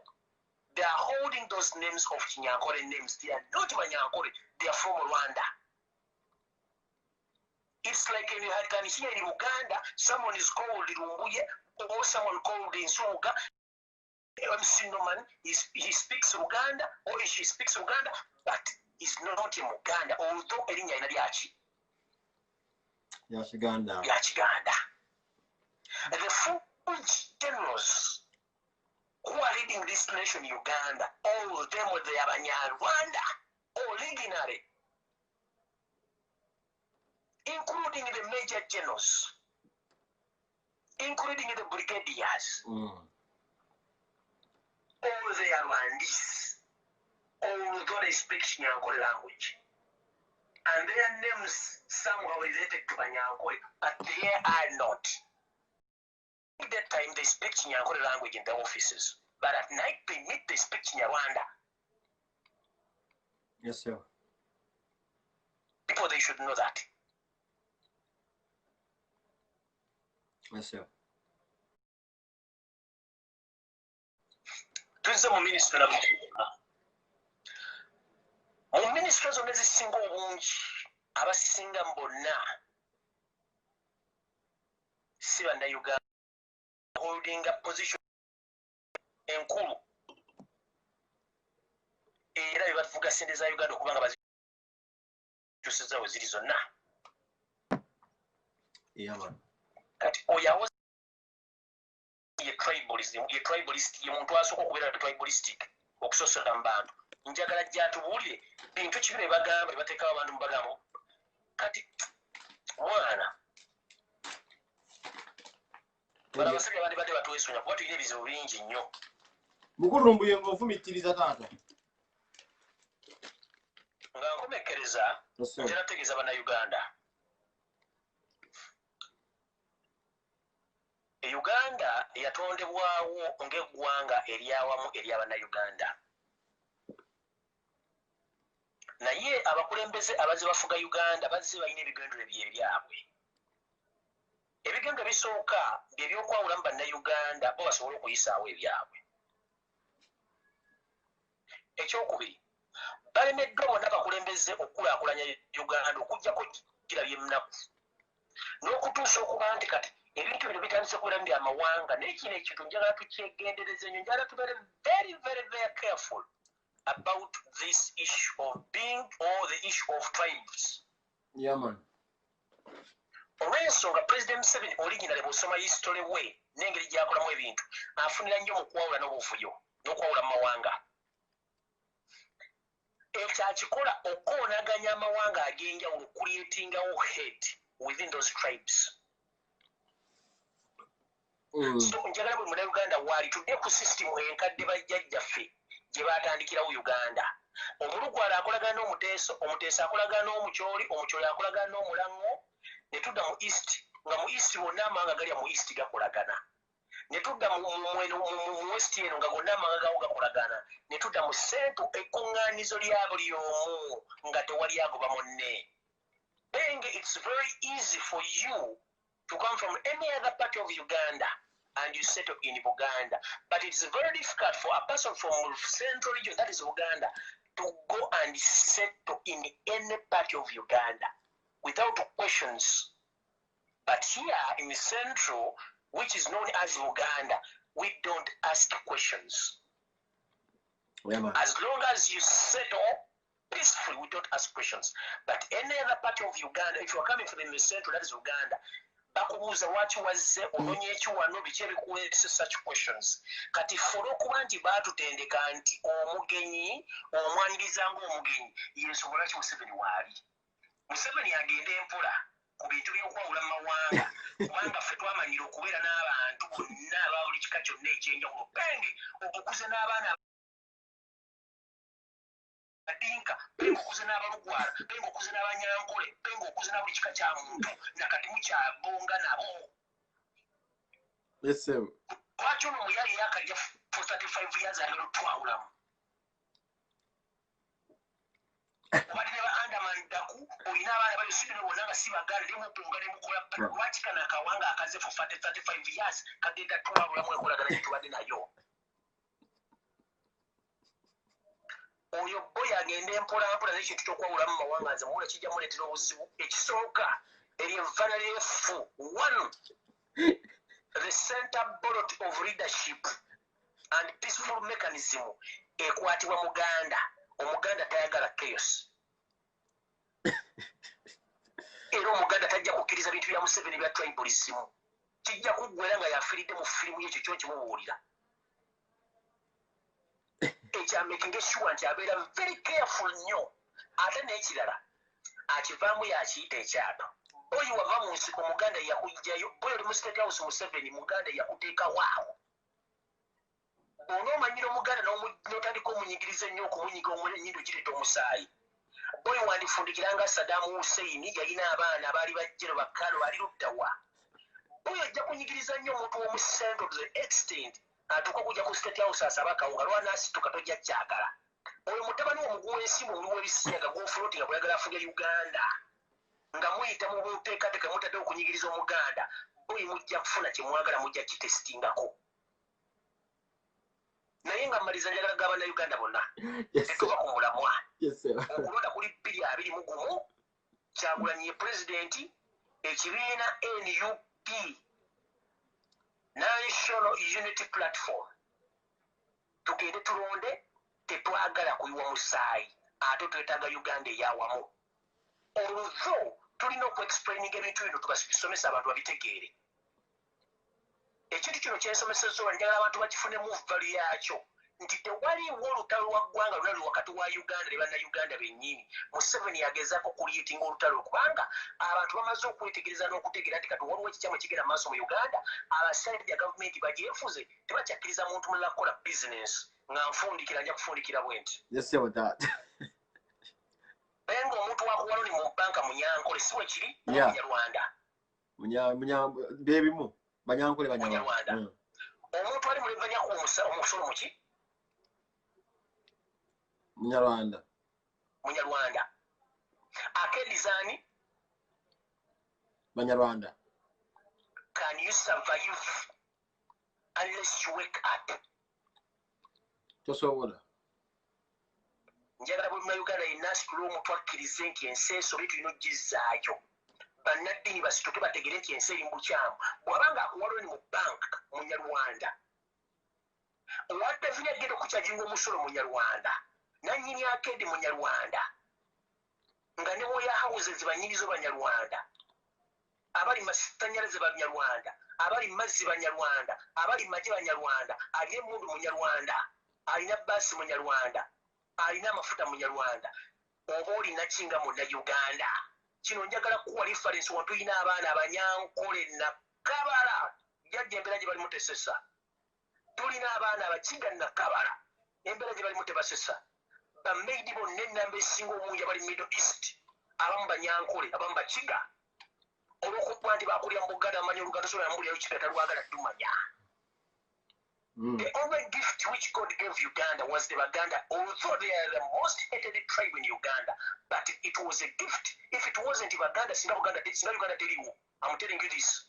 they are holding those names of Nyankore names, they are not Banyankore, they are from Rwanda. It's like you can hear in Uganda, someone is called Lumbuye, or someone called Nsuga. MC Norman, he speaks Uganda, or she speaks Uganda, but is not in Uganda, although Elinya Inadiachi. Yachiganda. The full generals who are leading this nation, Uganda, all of them were the Rwanda, originally, including the major generals, including the brigadiers. All they are Rwandese, although they speak Nyankore language. And their names somehow related to Banyankore, but they are not. At that time, they speak Nyankore language in the offices, but at night, they speak Nyarwanda. Yes, sir. People, they should know that. Yes, sir. Tuze mu ministry na mu ministry zonna ezisinga obungi abasinga mbonna si bannayuganda holding a position enkulu era bebavuga sente za Uganda okubanga bazikyusiza we ziri zonna. Kati oyo ye tribalist ye muntu asooka okubeera tribalistic okusosola mu bantu. Njagala gyatubuulire bintu kibi bagamba bateekawo abantu mu bagambo kati mwana abasajja bandibadde batwesonya kuba tulina ebizibu bingi nnyo. Mukulu Lumbuye ng'ofumittiriza taata nga nkomekkereza njala kutegeeza bannayuganda. Uganda yatondebwawo ng'eggwanga eryawamu ery'abannayuganda. Naye abakulembeze abazze bafuga Uganda bazze balina ebigendero byabwe. ebigenge bisooka byebyokwawula mu bannayuganda bo basobole okuyisaawo ebyabwe. Ekyokubiri, balemeddwa bonna bakulembeze okukulaakulanya Uganda okuggyako girabye ennaku n'okutuusa okuba nti kati ebintu bino bitandise kubeera bya mawanga naye kino ekintu njagala tukyegendereze nnyo, njagala tubeere very very very careful about this issue of being or the issue of tribes. Yeah, man. Olw'ensonga President Museveni originally bw'osoma history we n'engeri gy'akolamu ebintu afunira nnyo mu kwawula n'obuvuyo n'okwawula mu mawanga. Ekyo akikola okukoonaganya amawanga ag'enjawulo creatingawo hate within those tribes. So njagala buli munnayuganda waali tudde ku sisitimu enkadde bajjajjaffe gye baatandikirawo Uganda. Omulugwala akolagana n'omuteeso, omuteeso akolagana n'omukyoli, omukyoli akolagana n'omulaŋŋo, ne tudda mu east nga mu east bonna amawanga gali mu east gakolagana. Ne tudda mu west eno nga gonna amawanga gawo gakolagana. Ne tudda mu centre ekkuŋŋaanizo lya buli omu nga tewali agoba munne. Then it's very easy for you to come from any other part of Uganda and you settle in Buganda. But it's very difficult for a person from central region, that is Uganda, to go and settle in any part of Uganda without questions. But here in the central, which is known as Uganda, we don't ask questions. Yeah, as long as you settle peacefully, we don't ask questions. But any other part of Uganda, if you are coming from the central, that is Uganda, bakubuuza waki wazze ononye ekiwano biki ebikuweese such questions. Kati ffe olw'okuba nti baatutendeka nti omugenyi omwaniriza ng'omugenyi yensobola ki Museveni waali. Museveni agenda empola ku bintu by'okwawula mu mawanga kubanga ffe twamanyira okubeera n'abantu bonna aba buli kika kyonna ekyenjawulo. Penge okukuze n'abaana Adinka, pengo okuze n'abalugwala, pengo okuze n'abanyankole, pengo okuze na buli kika kya muntu nakati mukyabonga nabo. Yes, sir. Lwaki ono muyali yakalya for 35 years ayagala otwawulamu? Obadde ne ba Andaman Daku olina abaana bali Sydney bonna nga si baganda ne mupunga ne mukola lwaki kana akawanga akaze for 35 years kagenda twawulamu enkolagana gye tubadde nayo. Oyo boy agenda empolampola n'ekintu ky'okwawula mu mawanga nze muwula kijja muleetera obuzibu. Ekisooka eryevana lyefu one the center board of leadership and peaceful mechanism ekwatibwa Muganda. Omuganda tayagala chaos. Era Omuganda tajja kukkiriza bintu bya Museveni bya tribalism. Kijja kuggwera nga yafiiridde mu firimu y'ekyo ky'okimubuulira. Making sure nti abeera very careful nnyo. Ate n'ekirala akivaamu yakiyita ekyato. Boyi wava mu nsiko Muganda yakujjayo. Boyi oli mu State House Museveni Muganda yakuteeka waawo. Bw'onoomanyira Omuganda n'otandika omunyigiriza ennyo okumunyiga ennyindo gireeta omusaayi. Boyi wandifundikiranga Saddam Hussein yalina abaana abaali bajjero bakkalo ali luddawa. Boyi ajja kunyigiriza nnyo omuntu w'omu centre to the extent atuuka kujja ku State House asaba akawunga lwanaasituka tojja kyagala. Oyo mutabani w'omuguwa w'ensimu oli w'ebisiyaga gw'ofulootinga bw'ayagala afuge Uganda nga muyita mu buteekateeka mutadde okunyigiriza Omuganda. Boyi mujja kufuna kye mwagala mujja kitesitingako. Naye nga mmaliza njagala gaba Uganda bonna tetuba ku mulamwa. Okulonda kuli 2021 Kyagulanyi ye pulezidenti, ekibiina NUP National Unity Platform. Tugende tulonde tetwagala kuyiwa musaayi ate twetaaga Uganda eyawamu. Olwo tulina okuexplaininga ebintu bino tubisomesa abantu babitegeere. Ekintu kino kyensomesezza oba njagala abantu bakifunemu value yakyo nti tewaliwo olutalo lwa ggwanga lulali wakati wa Uganda ne bannayuganda bennyini. Museveni yagezaako kuliyitinga olutalo okubanga abantu bamaze okwetegereza n'okutegeera nti kati waliwo ekikyamu ekigenda maaso mu Uganda. Abasajja gavumenti bagyefuze tebakyakkiriza muntu mulala kukola bizinensi nga nfundikira nja kufundikira bwe nti. Yes, sir, with that. Benga omuntu wakuwalo ni mu bbanka Munyankole si bwe kiri Munyarwanda. Bebimu Banyankole Banyarwanda. Omuntu ali mulevanya ku omusolo muki? Munyarwanda. Akendizaani? Banyarwanda. can you survive unless you wake up? Tosobola. Njagala bwe Uganda inasitula omuntu akkirize nti ensi esobye tulina oggizaayo. Bannaddiini basituke bategere nti ensi eri mu bukyamu. Bw'abanga akuwaloni mu banka Munyarwanda, owadde vina agenda okukyajinga omusolo Munyarwanda, nannyini akedde Munyarwanda, nga ne bwoya houses bannyinizo Banyarwanda, abali masannyalaze Banyarwanda, abali mazzi Banyarwanda, abali magye Banyarwanda, alina emmundu Munyarwanda, alina bbaasi Munyarwanda, alina amafuta Munyarwanda, oba olina kinga Munnayuganda. Kino njagala kuwa reference wa tulina abaana Abanyankole Nakabala, jjajja embeera gye balimu tesesa. Tulina abaana Abakiga Nakabala, embeera gye balimu tebasesa. Bammeidi bonna ennamba esinga omungi abali Middle East, abamu Banyankole, abamu Bakiga, olw'okuba nti baakulira mu Buganda bamanyi Oluganda so yambulirayo Kiga talwagala tumanya. The only gift which God gave Uganda was the Baganda, although they are the most hated tribe in Uganda, but it was a gift. If it wasn't Baganda, singa Uganda teriwo. I'm telling you this.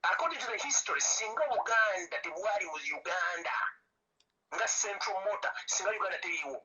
According to the history, singa Uganda tebwali mu Uganda, nga Central Motor, singa Uganda teriwo.